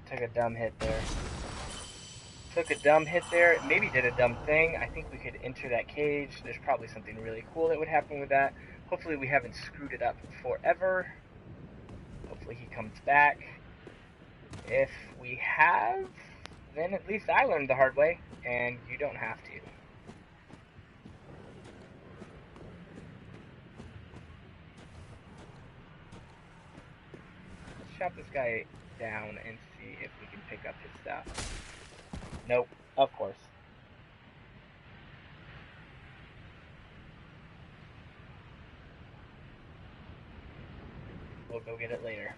Took a dumb hit there. Took a dumb hit there. Maybe did a dumb thing. I think we could enter that cage. There's probably something really cool that would happen with that. Hopefully we haven't screwed it up forever. Hopefully he comes back. If we have, then at least I learned the hard way, and you don't have to. Let's chop this guy down and see if we can pick up his stuff. Nope, of course. We'll go get it later.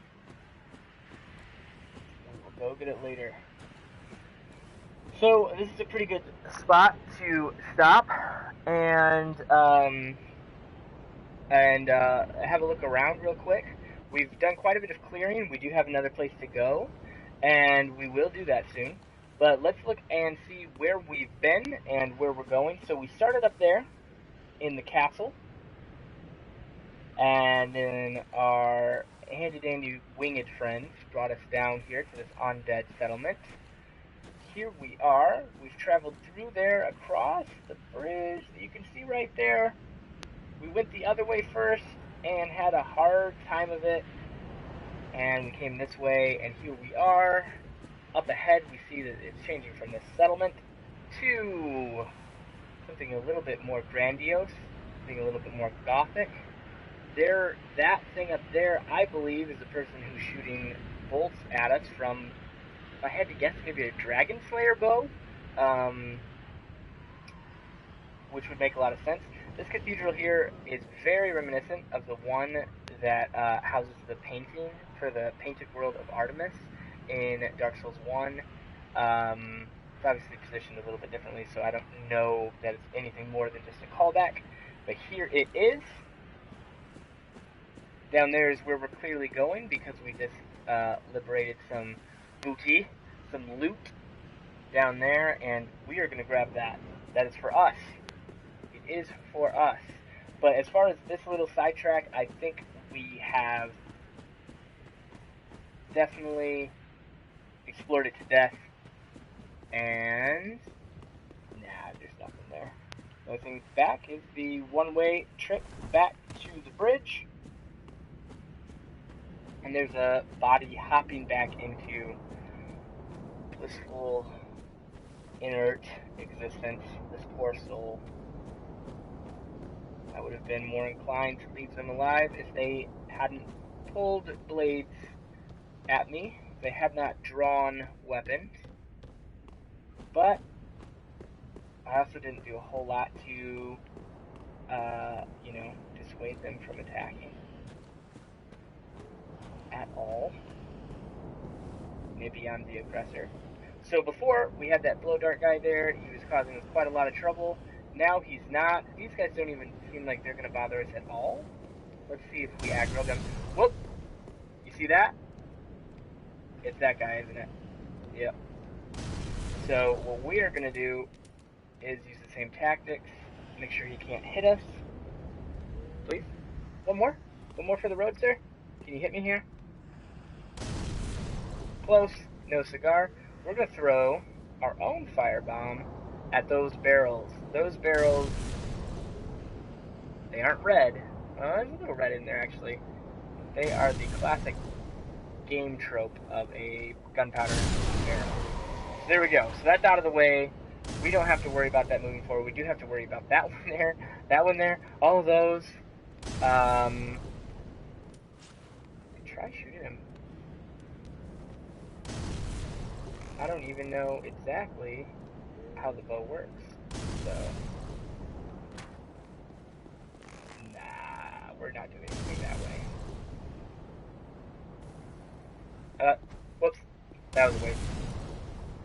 We'll go get it later. So this is a pretty good spot to stop and have a look around real quick. We've done quite a bit of clearing. We do have another place to go, and we will do that soon. But let's look and see where we've been and where we're going. So we started up there in the castle, and then our handy-dandy winged friends brought us down here to this undead settlement. Here we are. We've traveled through there across the bridge that you can see right there. We went the other way first and had a hard time of it, and we came this way, and here we are. Up ahead we see that it's changing from this settlement to something a little bit more grandiose, something a little bit more gothic. There, that thing up there, I believe, is the person who's shooting bolts at us from, if I had to guess, maybe a Dragon Slayer bow, which would make a lot of sense. This cathedral here is very reminiscent of the one that houses the painting for the Painted World of Artemis in Dark Souls 1. It's obviously positioned a little bit differently, so I don't know that it's anything more than just a callback. But here it is. Down there is where we're clearly going because we just liberated some booty, some loot down there, and we are going to grab that. That is for us. It is for us. But as far as this little sidetrack, I think we have definitely explored it to death. And nah, there's nothing there. The only thing back is the one-way trip back to the bridge. And there's a body hopping back into blissful, inert existence. This poor soul. I would have been more inclined to leave them alive if they hadn't pulled blades at me. If they had not drawn weapons. But I also didn't do a whole lot to, dissuade them from attacking. At all. Maybe I'm the aggressor. So before, we had that blow dart guy there. He was causing us quite a lot of trouble. Now he's not. These guys don't even seem like they're going to bother us at all. Let's see if we aggro them. Whoop! You see that? It's that guy, isn't it? Yep. So what we are going to do is use the same tactics. Make sure he can't hit us. Please. One more. One more for the road, sir. Can you hit me here? Close. No cigar. We're going to throw our own firebomb at those barrels. Those barrels, they aren't red. There's a little red in there, actually. They are the classic game trope of a gunpowder barrel. So there we go. So that's out of the way. We don't have to worry about that moving forward. We do have to worry about that one there, that one there, all of those. Try shooting him. I don't even know exactly how the bow works. So, nah, we're not doing anything that way. Whoops, that was a waste.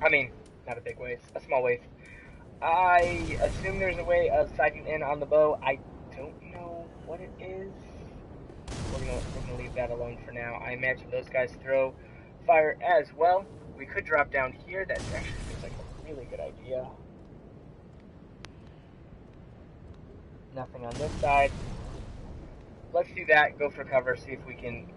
I mean, not a big waste, a small waste. I assume there's a way of sighting in on the bow. I don't know what it is. We're gonna leave that alone for now. I imagine those guys throw fire as well. We could drop down here. That actually seems like a really good idea. Nothing on this side. Let's do that. Go for cover. See if we can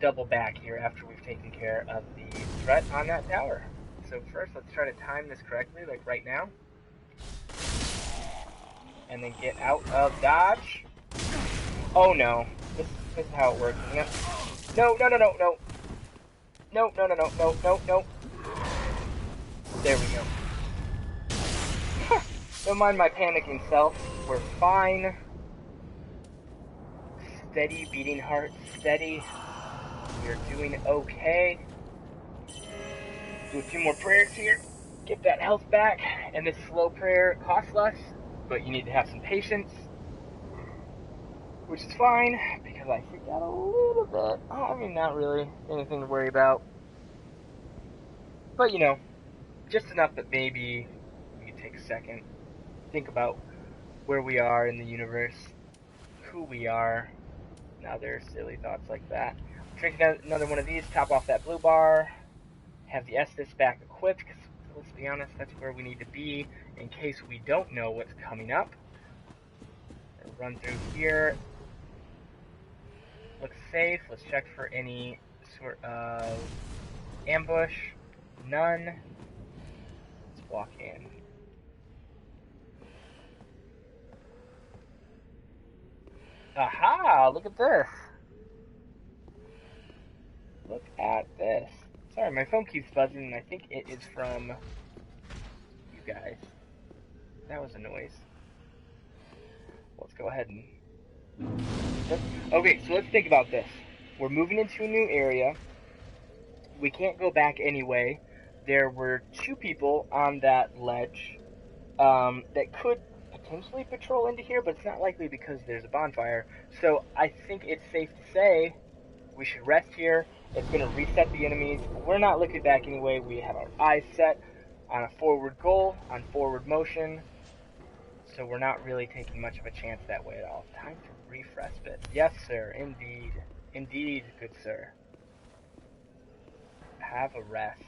double back here after we've taken care of the threat on that tower. So first, let's try to time this correctly, like right now. And then get out of dodge. Oh no. This is how it works, isn't it? No, no, no, no, no. No, no, no, no, no, no, no. There we go. Don't mind my panicking self. We're fine. Steady, beating heart, steady. We're doing okay. Do a few more prayers here. Get that health back. And this slow prayer costs less, but you need to have some patience. Which is fine, because I freaked out a little bit. Oh, I mean, not really anything to worry about. But, you know, just enough that maybe we can take a second, think about where we are in the universe, who we are, and other silly thoughts like that. Drink another one of these, top off that blue bar, have the Estus back equipped, because let's be honest, that's where we need to be in case we don't know what's coming up. Run through here. Looks safe. Let's check for any sort of ambush. None. Let's walk in. Aha! Look at this. Look at this. Sorry, my phone keeps buzzing, and I think it is from you guys. That was a noise. Let's go ahead and... Okay, so let's think about this. We're moving into a new area. We can't go back anyway. There were 2 people on that ledge that could potentially patrol into here, but it's not likely because there's a bonfire. So I think it's safe to say we should rest here. It's going to reset the enemies. We're not looking back anyway. We have our eyes set on a forward goal, on forward motion. So we're not really taking much of a chance that way at all. Time for brief respite. Yes, sir. Indeed. Indeed, good sir. Have a rest.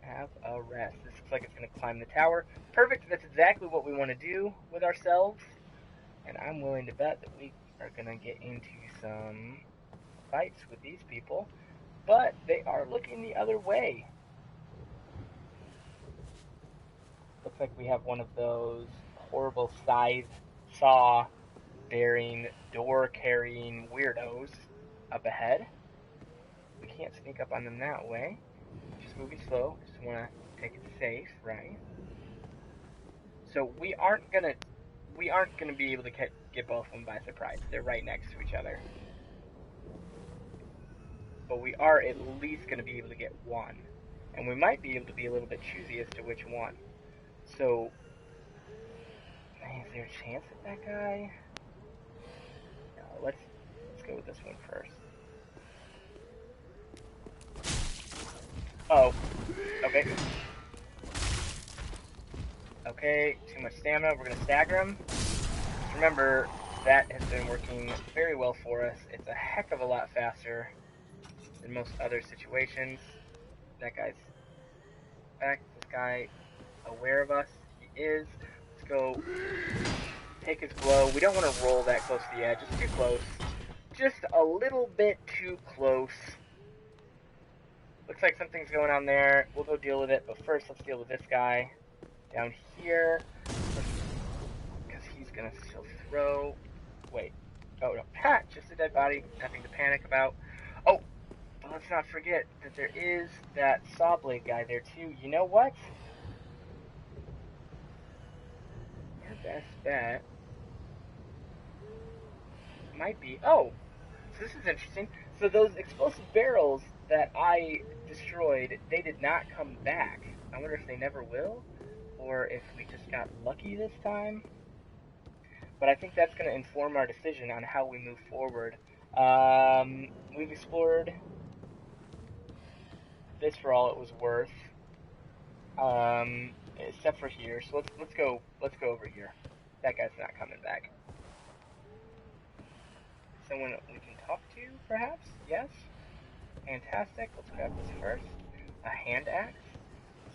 Have a rest. This looks like it's going to climb the tower. Perfect. That's exactly what we want to do with ourselves. And I'm willing to bet that we are going to get into some fights with these people. But they are looking the other way. Looks like we have one of those horrible scythe, saw-bearing, door-carrying weirdos up ahead. We can't sneak up on them that way. Just moving slow. Just want to take it safe, right? So we aren't gonna be able to get both of them by surprise. They're right next to each other. But we are at least gonna be able to get one, and we might be able to be a little bit choosy as to which one. So, is there a chance at that guy? No, let's go with this one first. Oh, okay. Okay, too much stamina. We're gonna stagger him. Remember, that has been working very well for us. It's a heck of a lot faster than most other situations. That guy's back. This guy aware of us. He is. Let's go take his blow. We don't want to roll that close to the edge. It's too close. Just a little bit too close. Looks like something's going on there. We'll go deal with it. But first, let's deal with this guy down here. Because he's going to still throw. Wait. Oh, no. Ha! Just a dead body. Nothing to panic about. Oh! But let's not forget that there is that saw blade guy there, too. You know what? Our best bet might be... Oh! So this is interesting. So those explosive barrels that I destroyed, they did not come back. I wonder if they never will, or if we just got lucky this time. But I think that's going to inform our decision on how we move forward. We've explored this for all it was worth. Except for here. So let's go over here. That guy's not coming back. Someone we can talk to, perhaps? Yes? Fantastic. Let's grab this first. A hand axe.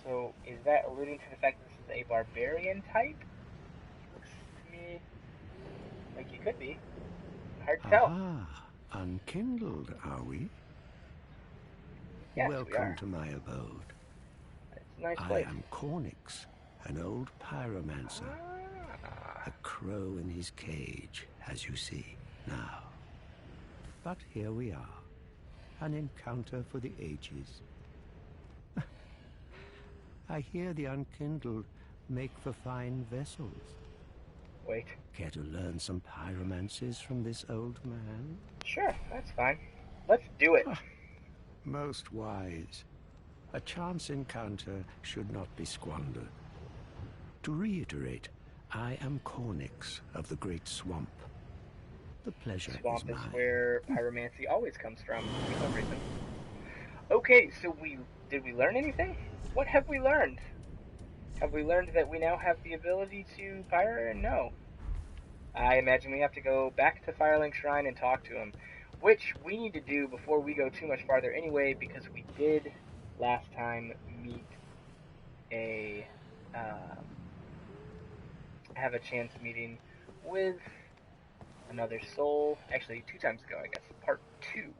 So is that alluding to the fact that this is a barbarian type? Looks to me like you could be. Hard to tell. Aha, unkindled, are we? Yes, Welcome we are. to my abode. It's a nice I place. am Cornix, an old pyromancer. A crow in his cage, as you see now. But here we are, an encounter for the ages. I hear the unkindled make for fine vessels. Wait. Care to learn some pyromancies from this old man? Sure, that's fine. Let's do it. Most wise. A chance encounter should not be squandered. To reiterate, I am Cornix of the Great Swamp. The pleasure Swamp is is mine. where pyromancy always comes from, for some reason. Okay, so did we learn anything? What have we learned? Have we learned that we now have the ability to pyre? No. I imagine we have to go back to Firelink Shrine and talk to him, which we need to do before we go too much farther anyway, because we did last time meet a have a chance meeting with another soul. Actually, 2 times ago, I guess. Part 2.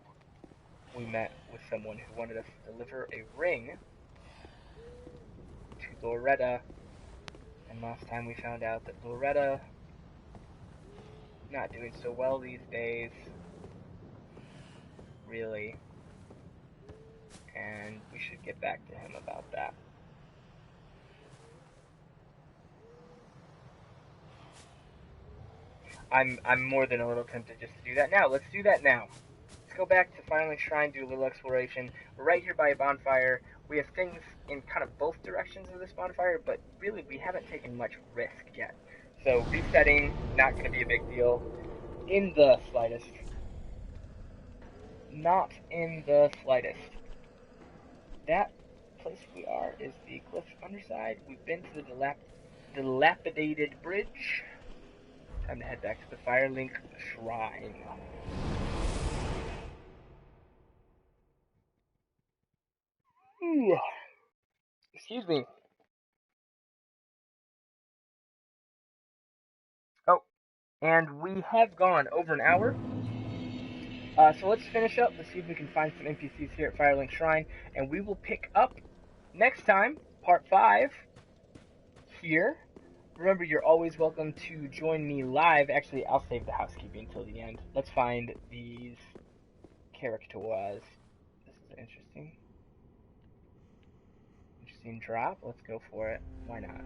We met with someone who wanted us to deliver a ring to Loretta. And last time we found out that Loretta not doing so well these days. Really. And we should get back to him about that. I'm more than a little tempted just to do that now. Let's do that now. Let's go back to Firelink Shrine, do a little exploration. We're right here by a bonfire. We have things in kind of both directions of this bonfire, but really we haven't taken much risk yet. So resetting, not going to be a big deal. In the slightest. Not in the slightest. That place we are is the cliff underside. We've been to the dilapidated bridge. Time to head back to the Firelink Shrine. Ooh. Excuse me. Oh, and we have gone over an hour. So let's finish up. Let's see if we can find some NPCs here at Firelink Shrine, and we will pick up next time, part 5, here. Remember, you're always welcome to join me live. Actually, I'll save the housekeeping until the end. Let's find these characters. This is interesting. Interesting drop. Let's go for it. Why not?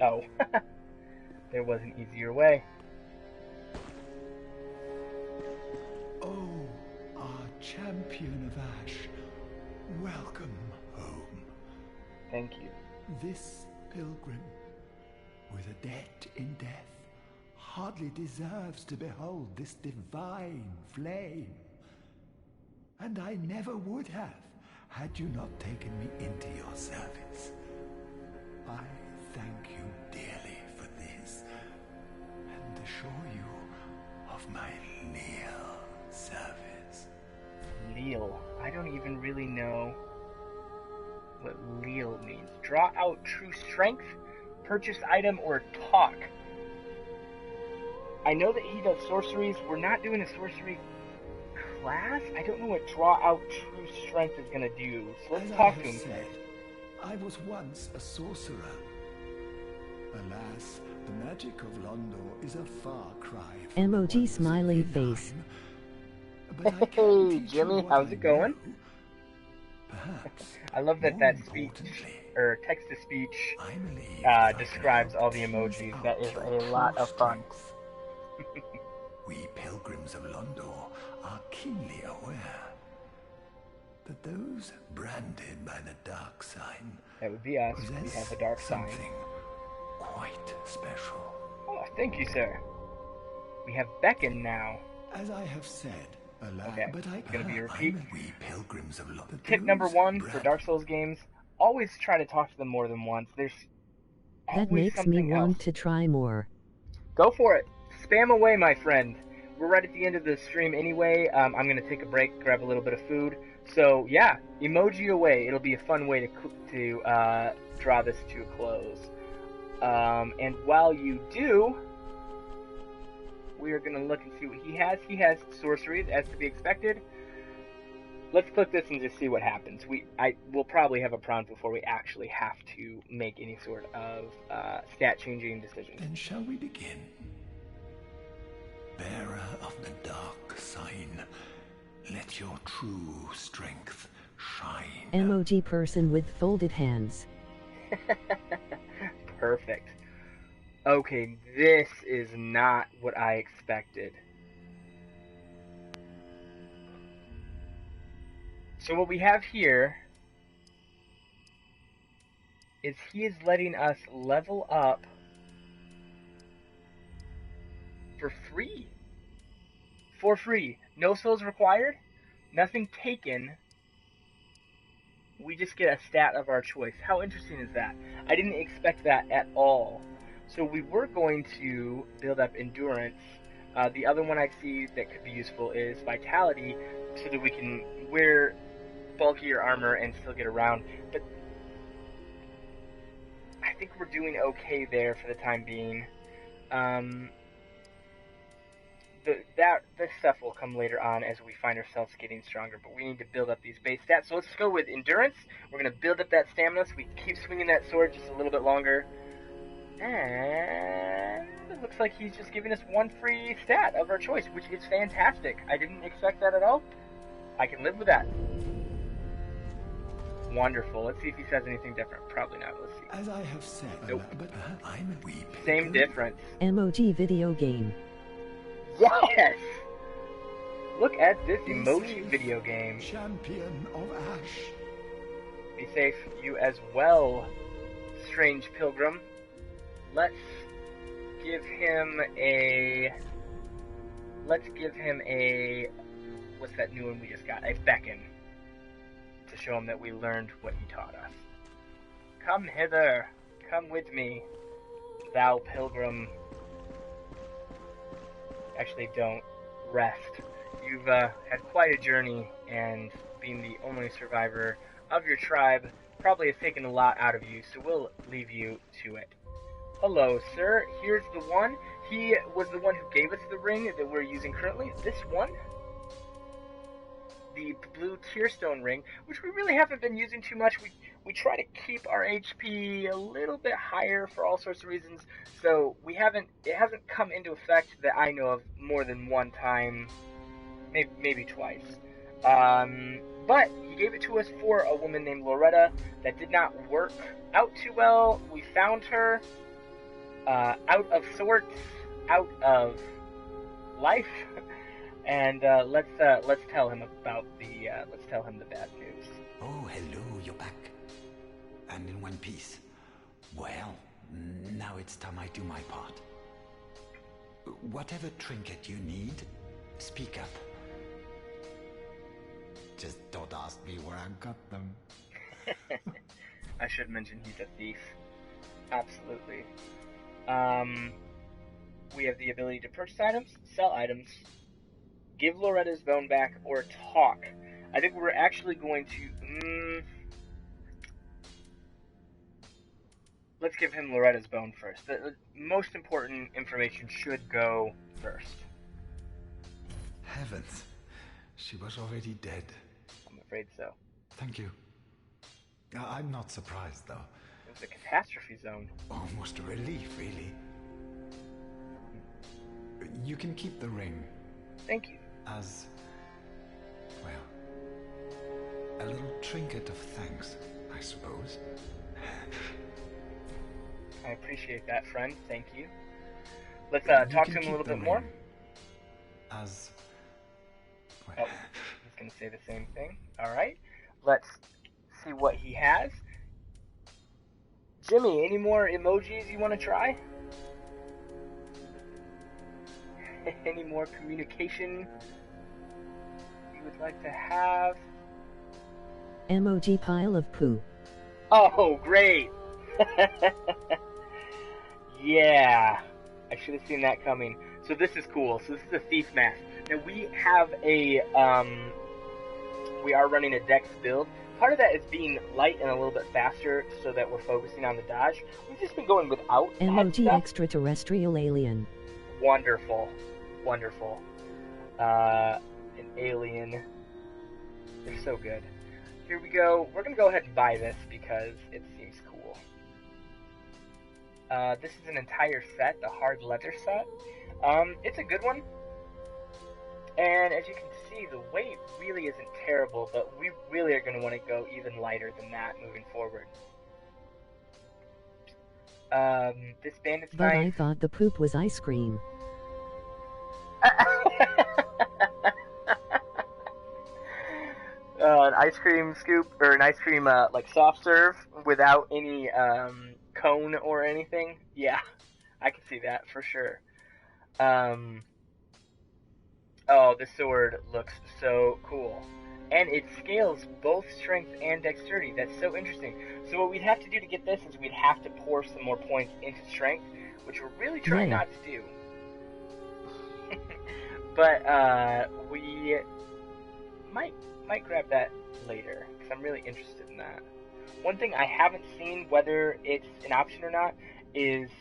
Oh. There was an easier way. Oh, our champion of Ash, welcome home. Thank you. This pilgrim, with a debt in death, hardly deserves to behold this divine flame. And I never would have, had you not taken me into your service. I thank you dearly for this, and assure you of my leal service. Leal. I don't even really know what leal means. Draw out true strength, purchase item, or talk. I know that he does sorceries. We're not doing a sorcery class. I don't know what draw out true strength is going to do. So let's talk to him said, first. I was once a sorcerer. Alas, the magic of Londor is a far cry from Emoji one's smiley divine. face. But I can Hey, teach you Jimmy, what how's I it going? know. Perhaps, I love that more that speech, importantly, or text-to-speech, I believe that I describes can all the tease emojis. That out is your a lot true of fun. strength. We pilgrims of Londor are keenly aware that those branded by the dark sign That would be us. We possess have a dark sign. something quite special. Oh, thank you, sir. We have Beckon now. As I have said, Okay, But it's gonna be a repeat. we pilgrims of love. Tip number 1 for Dark Souls games: always try to talk to them more than once. There's always That makes me something want else. to try more. Go for it. Spam away, my friend. We're right at the end of the stream anyway. I'm going to take a break, grab a little bit of food. So, yeah, emoji away. It'll be a fun way to draw this to a close. And while you do, we are going to look and see what he has. He has sorcery, as to be expected. Let's click this and just see what happens. We'll probably have a prompt before we actually have to make any sort of stat-changing decision. Then shall we begin? Bearer of the dark sign, let your true strength shine. Emoji person with folded hands. Perfect. Okay, this is not what I expected. So what we have here is he is letting us level up for free. For free. No souls required, nothing taken. We just get a stat of our choice. How interesting is that? I didn't expect that at all. So we were going to build up endurance. The other one I see that could be useful is vitality, so that we can wear bulkier armor and still get around. But I think we're doing okay there for the time being. This stuff will come later on as we find ourselves getting stronger, but we need to build up these base stats. So let's go with endurance. We're going to build up that stamina so we keep swinging that sword just a little bit longer. And it looks like he's just giving us one free stat of our choice, which is fantastic. I didn't expect that at all. I can live with that. Wonderful. Let's see if he says anything different. Probably not. Let's see. As I have said, Nope. but I'm a wee Same difference. Emoji video game. Yes! Look at this Be emoji safe, video game. Champion of Ash. Be safe, you as well, strange pilgrim. Let's give him a... What's that new one we just got? A beckon. To show him that we learned what he taught us. Come hither. Come with me, thou pilgrim. Actually, don't. Rest. You've had quite a journey, and being the only survivor of your tribe probably has taken a lot out of you, so we'll leave you to it. Hello, sir. Here's the one. He was the one who gave us the ring that we're using currently. This one. The blue tearstone ring, which we really haven't been using too much. We try to keep our HP a little bit higher for all sorts of reasons, so it hasn't come into effect that I know of more than one time, maybe twice. But he gave it to us for a woman named Loretta. That did not work out too well. We found her out of sorts, out of life. And let's tell him about let's tell him the bad news. Oh, hello, you're back. And in one piece. Well, now it's time I do my part. Whatever trinket you need, speak up. Just don't ask me where I got them. I should mention he's a thief. Absolutely. We have the ability to purchase items, sell items, give Loretta's bone back, or talk. I think we're actually going to... Let's give him Loretta's bone first. The most important information should go first. Heavens, she was already dead. I'm afraid so. Thank you. I'm not surprised, though. It was a catastrophe zone. Almost a relief, really. You can keep the ring. Thank you. As, well, a little trinket of thanks, I suppose. I appreciate that, friend. Thank you. Let's talk to him a little bit more. As, well... Oh, he's going to say the same thing. Alright. Let's see what he has. Jimmy, any more emojis you want to try? Any more communication would like to have. Emoji pile of poo. Oh, great! Yeah, I should have seen that coming. So this is cool. So this is a thief mask. Now we have a we are running a dex build. Part of that is being light and a little bit faster, so that we're focusing on the dodge. We've just been going without that Emoji stuff. extraterrestrial alien. Wonderful, wonderful. An alien. They're so good. Here we go. We're gonna go ahead and buy this because it seems cool. This is an entire set, the hard leather set. It's a good one. And as you can see, the weight really isn't terrible, but we really are going to want to go even lighter than that moving forward. This bandit's But I knife. thought the poop was ice cream. An ice cream scoop, or an ice cream, like soft serve without any, cone or anything. Yeah, I can see that for sure. Oh, the sword looks so cool. And it scales both strength and dexterity. That's so interesting. So what we'd have to do to get this is we'd have to pour some more points into strength, which we're really trying Yeah. not to do. But we might grab that later, because I'm really interested in that. One thing I haven't seen, whether it's an option or not, is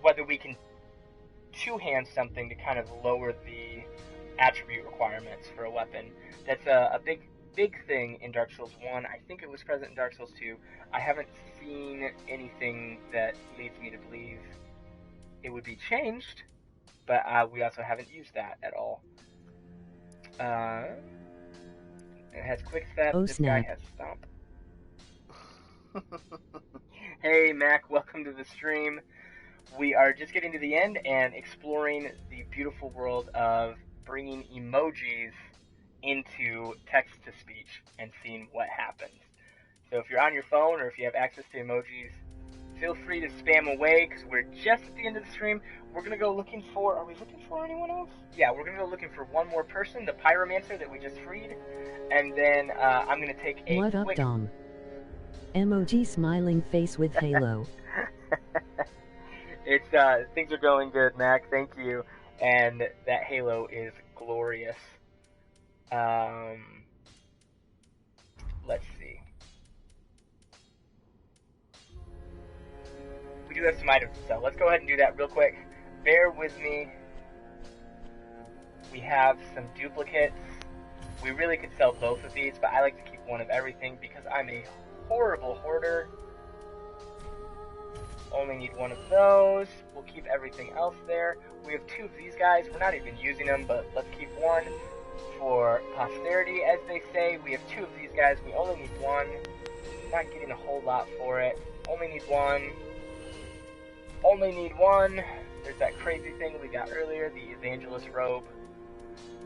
whether we can two-hand something to kind of lower the attribute requirements for a weapon. That's a big thing in Dark Souls 1. I think it was present in Dark Souls 2. I haven't seen anything that leads me to believe it would be changed, but we also haven't used that at all. It has quick step. Oh, this snap. guy has stomp. Hey Mac, welcome to the stream. We are just getting to the end and exploring the beautiful world of bringing emojis into text-to-speech and seeing what happens. So if you're on your phone or if you have access to emojis, feel free to spam away because we're just at the end of the stream. We're going to go looking for... Are we looking for anyone else? Yeah, we're going to go looking for one more person, the Pyromancer that we just freed. And then I'm going to take a What up, quick... Dom? Emoji smiling face with halo. It's things are going good, Mac. Thank you. And that halo is glorious. Let's see. We do have some items to sell. Let's go ahead and do that real quick. Bear with me. We have some duplicates. We really could sell both of these, but I like to keep one of everything because I'm a horrible hoarder. Only need one of those. We'll keep everything else there. We have two of these guys. We're not even using them, but let's keep one for posterity, as they say. We have two of these guys. We only need one. Not getting a whole lot for it. Only need one. Only need one. There's that crazy thing we got earlier, the Evangelist robe.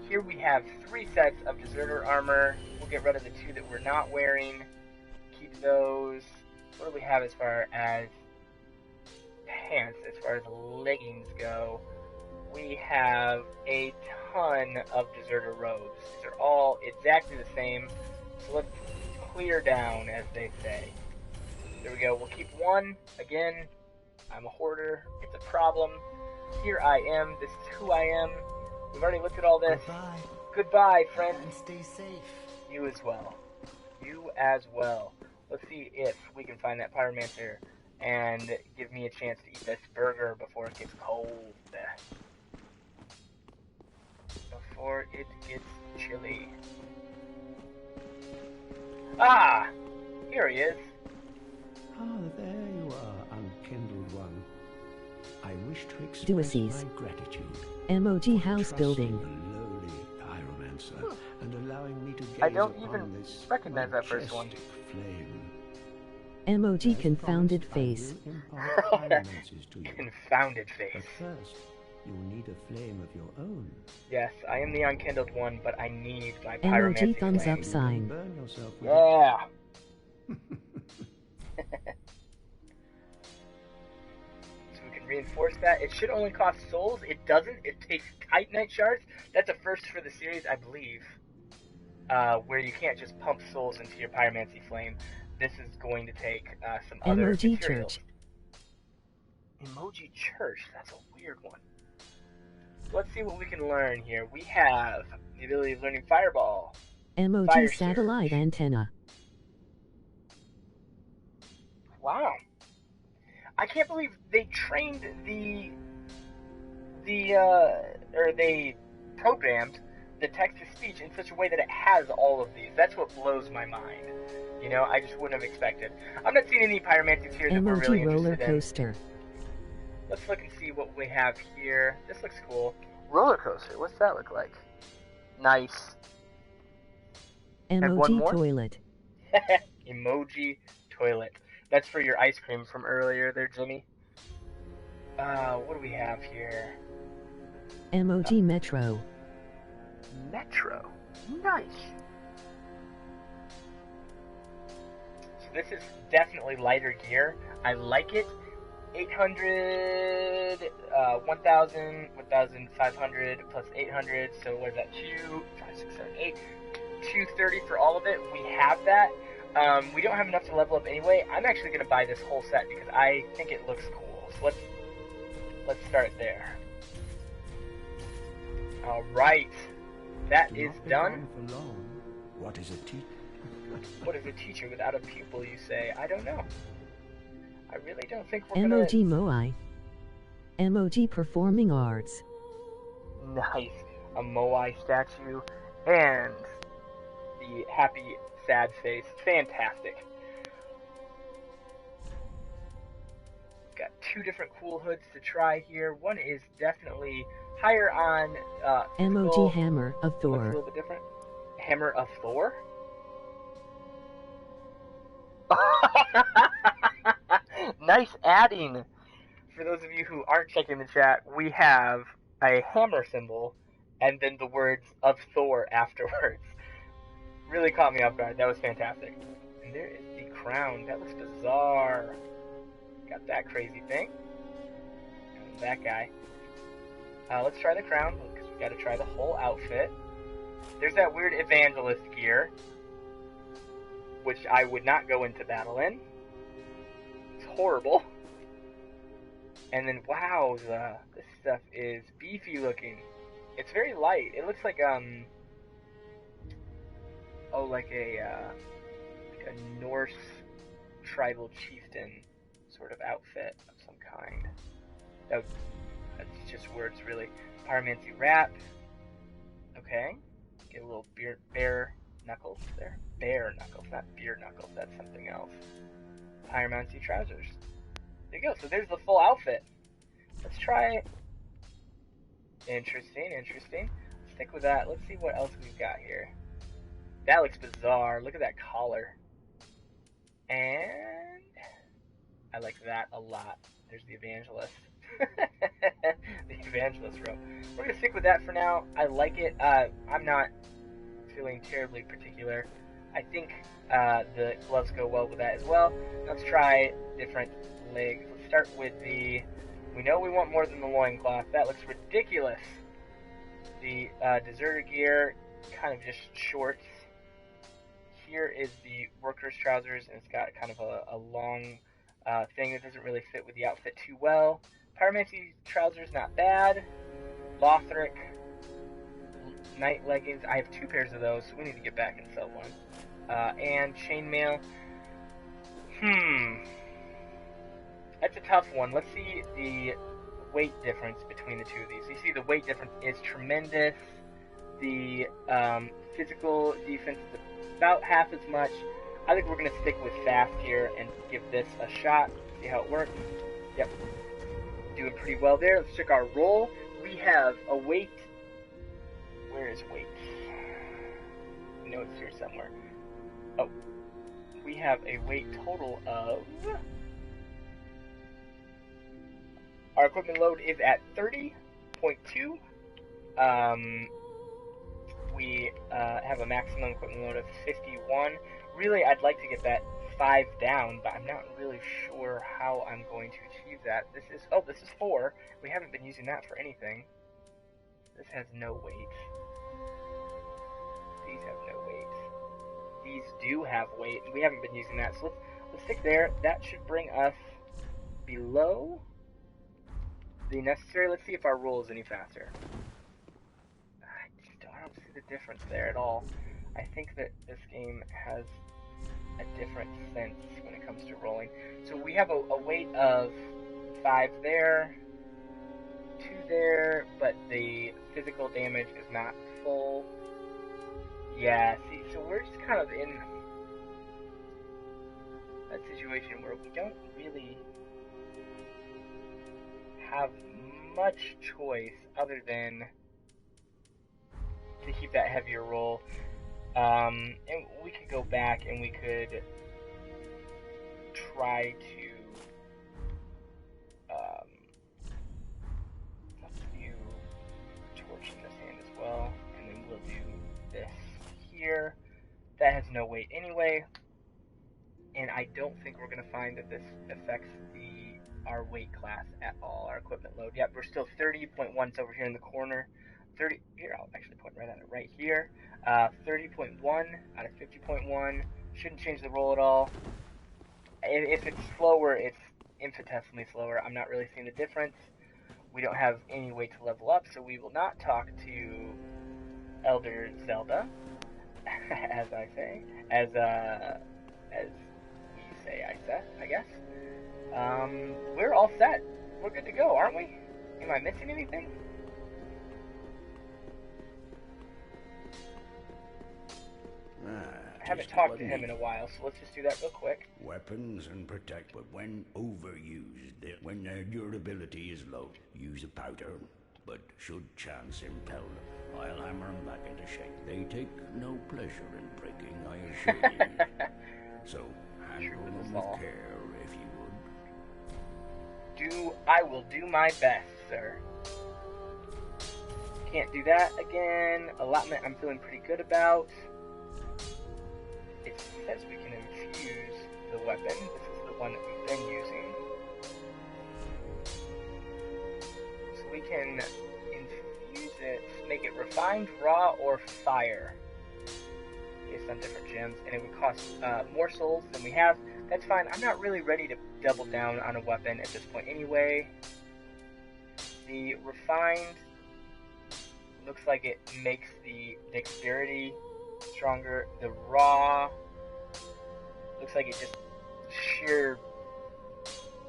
Here we have 3 sets of deserter armor. We'll get rid of the 2 that we're not wearing. Keep those. What do we have as far as pants, as far as leggings go? We have a ton of deserter robes. These are all exactly the same. So let's clear down, as they say. There we go. We'll keep one. Again, I'm a hoarder. It's a problem. Here I am. This is who I am. We've already looked at all this. Goodbye. Goodbye, friend. And stay safe. You as well. You as well. Let's see if we can find that Pyromancer and give me a chance to eat this burger before it gets cold. Before it gets chilly. Ah! Here he is. Ah, there you are, unkindled one. I wish to express Duices. my gratitude. Emoji for house trusting building. the lowly pyromancer and allowing me to gaze I don't upon even this recognize that first one. majestic flame. Emoji As confounded promised, face. I will impart pyromancies to you. Confounded But face. first, you'll need a flame of your own. Yes, I am the unkindled one, but I need my Emoji pyromancy thumbs flame. up sign. Burn yourself with Yeah. So we can reinforce that. It should only cost souls. It doesn't. It takes Titanite shards. That's a first for the series, I believe. Where you can't just pump souls into your Pyromancy Flame. This is going to take some other Emoji materials. Church. Emoji Church. That's a weird one. Let's see what we can learn here. We have the ability of learning Fireball. Emoji Fire Satellite Surge. Antenna. Wow. I can't believe they trained or they programmed the text-to-speech in such a way that it has all of these. That's what blows my mind. You know, I just wouldn't have expected. I'm not seeing any pyromancies here that we're really Emoji Roller interested in. Coaster. Let's look and see what we have here. This looks cool. Roller coaster. What's that look like? Nice. And one Emoji more? Toilet. Emoji toilet. That's for your ice cream from earlier there, Jimmy. What do we have here? Emoji Metro. Metro. Nice. So this is definitely lighter gear. I like it. 800, 1,000, 1,500 plus 800. So what is that? 2, 5, 6, 7, 8. 230 for all of it. We have that. We don't have enough to level up anyway. I'm actually going to buy this whole set because I think it looks cool. So let's start there. All right. That is done. For long. What is a teacher? What is a teacher without a pupil, you say? I don't know. I really don't think we're gonna... Emoji Moai. Emoji Performing Arts. Nice. A Moai statue. And the happy, sad face. Fantastic. Got two different cool hoods to try here. One is definitely higher on... Emoji physical. Hammer of Looks a Thor. little bit different. Hammer of Thor? Nice adding. For those of you who aren't checking the chat, we have a hammer symbol and then the words of Thor afterwards. Really caught me off guard. That was fantastic. And there is the crown. That looks bizarre. Got that crazy thing. And that guy. Let's try the crown because we got to try the whole outfit. There's that weird evangelist gear, which I would not go into battle in. It's horrible. And then, wow, this stuff is beefy looking. It's very light. It looks like like a Norse tribal chieftain sort of outfit of some kind. That's just words, really. Pyromancy wrap. Okay. Get a little bear knuckles there. Bear knuckles, not beer knuckles. That's something else. Pyromancy trousers. There you go. So there's the full outfit. Let's try it. Interesting, interesting. Stick with that. Let's see what else we've got here. That looks bizarre. Look at that collar. And I like that a lot. There's the evangelist. The evangelist robe. We're going to stick with that for now. I like it. I'm not feeling terribly particular. I think the gloves go well with that as well. Let's try different legs. Let's start with the... We know we want more than the loincloth. That looks ridiculous. The deserter gear, kind of just shorts. Here is the worker's trousers, and it's got kind of a long thing that doesn't really fit with the outfit too well. Pyromancy trousers, not bad. Lothric night leggings. I have 2 pairs of those, so we need to get back and sell one. And chainmail. That's a tough one. Let's see the weight difference between the two of these. You see the weight difference is tremendous. The physical defense is about half as much. I think we're going to stick with fast here and give this a shot. See how it works. Yep. Doing pretty well there. Let's check our roll. We have a weight. Where is weight? I know it's here somewhere. Oh. We have a weight total of... Our equipment load is at 30.2. we have a maximum equipment load of 51. Really, I'd like to get that 5 down, but I'm not really sure how I'm going to achieve that. This is 4. We haven't been using that for anything. This has no weight. These have no weight. These do have weight, and we haven't been using that. So let's stick there. That should bring us below the necessary. Let's see if our roll is any faster. I don't see the difference there at all. I think that this game has a different sense when it comes to rolling. So we have a weight of 5 there, 2 there, but the physical damage is not full. Yeah, see, so we're just kind of in that situation where we don't really have much choice other than to keep that heavier roll. And we could go back and we could try to let's do torch in this hand as well, and then we'll do this here. That has no weight anyway, and I don't think we're going to find that this affects our weight class at all, our equipment load. Yep, we're still 30.1 over here in the corner. 30 here, I'll actually point right at it right here. 30.1 out of 50.1. Shouldn't change the roll at all. If it's slower, it's infinitesimally slower. I'm not really seeing the difference. We don't have any way to level up, so we will not talk to Elder Zelda, as I say, as we say, I guess. We're all set. We're good to go, aren't we? Am I missing anything? I haven't talked to him in a while, so let's just do that real quick. Weapons and protect, but when overused, when their durability is low, use a powder. But should chance impel, I'll hammer them back into shape. They take no pleasure in breaking, I assure you. So handle them with care, if you would. I will do my best, sir. Can't do that again. Allotment I'm feeling pretty good about. It says we can infuse the weapon. This is the one that we've been using. So we can infuse it, make it refined, raw, or fire. Based on different gems, and it would cost more souls than we have. That's fine. I'm not really ready to double down on a weapon at this point anyway. The refined looks like it makes the dexterity stronger. The raw looks like it just sheer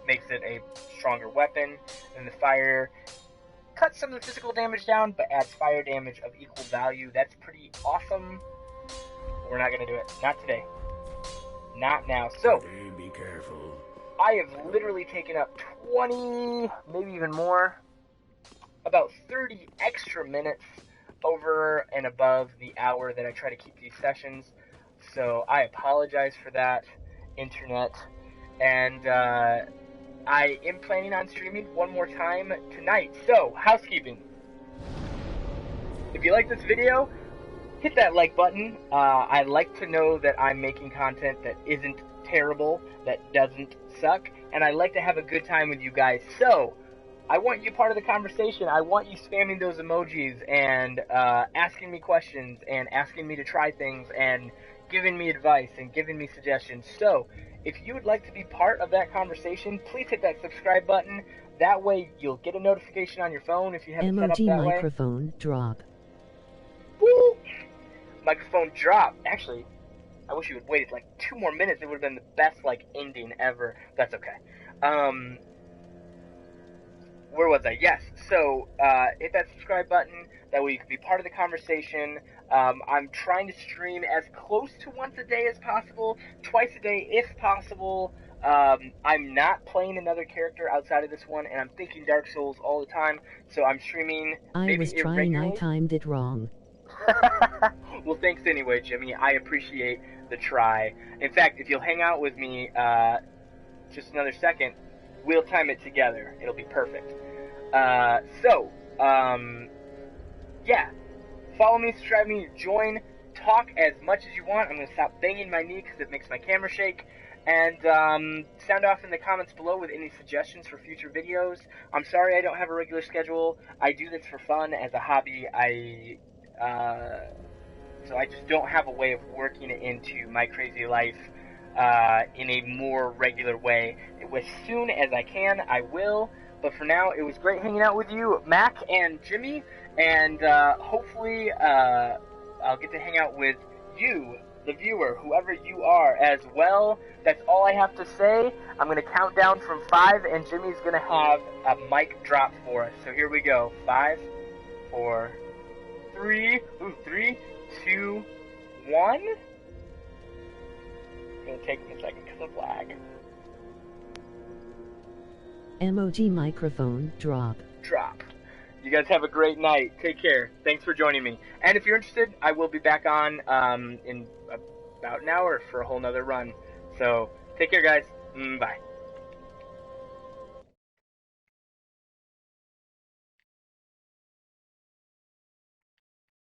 makes it a stronger weapon. And the fire cuts some of the physical damage down, but adds fire damage of equal value. That's pretty awesome. We're not gonna do it. Not today. Not now. So, be careful. I have literally taken up 20, maybe even more, about 30 extra minutes over and above the hour that I try to keep these sessions. So I apologize for that, internet. And I am planning on streaming one more time tonight. So, housekeeping. If you like this video, hit that like button. I like to know that I'm making content that isn't terrible, that doesn't suck, and I like to have a good time with you guys. So, I want you part of the conversation. I want you spamming those emojis and asking me questions and asking me to try things and giving me advice and giving me suggestions. So, if you would like to be part of that conversation, please hit that subscribe button. That way, you'll get a notification on your phone if you have it set up that way. Emoji microphone drop. Woo! Microphone drop. Actually, I wish you had waited like 2 more minutes. It would have been the best like ending ever. That's okay. Where was I? Yes. So hit that subscribe button. That way you can be part of the conversation. I'm trying to stream as close to once a day as possible, twice a day if possible. I'm not playing another character outside of this one, and I'm thinking Dark Souls all the time. So I'm streaming. I was trying. I timed it wrong. Well, thanks anyway, Jimmy. I appreciate the try. In fact, if you'll hang out with me just another second, we'll time it together. It'll be perfect. Yeah. Follow me, subscribe me, join, talk as much as you want. I'm going to stop banging my knee because it makes my camera shake. And sound off in the comments below with any suggestions for future videos. I'm sorry I don't have a regular schedule. I do this for fun as a hobby. So I just don't have a way of working it into my crazy life in a more regular way. As soon as I can, I will. But for now, it was great hanging out with you, Mac and Jimmy. And hopefully I'll get to hang out with you, the viewer, whoever you are, as well. That's all I have to say. I'm going to count down from 5, and Jimmy's going to have a mic drop for us. So here we go. 5, 4, 3, 2, 1. It's going to take me a second because of lag. Emoji microphone drop. Drop. You guys have a great night. Take care. Thanks for joining me. And if you're interested, I will be back on in about an hour for a whole nother run. So take care, guys. Bye.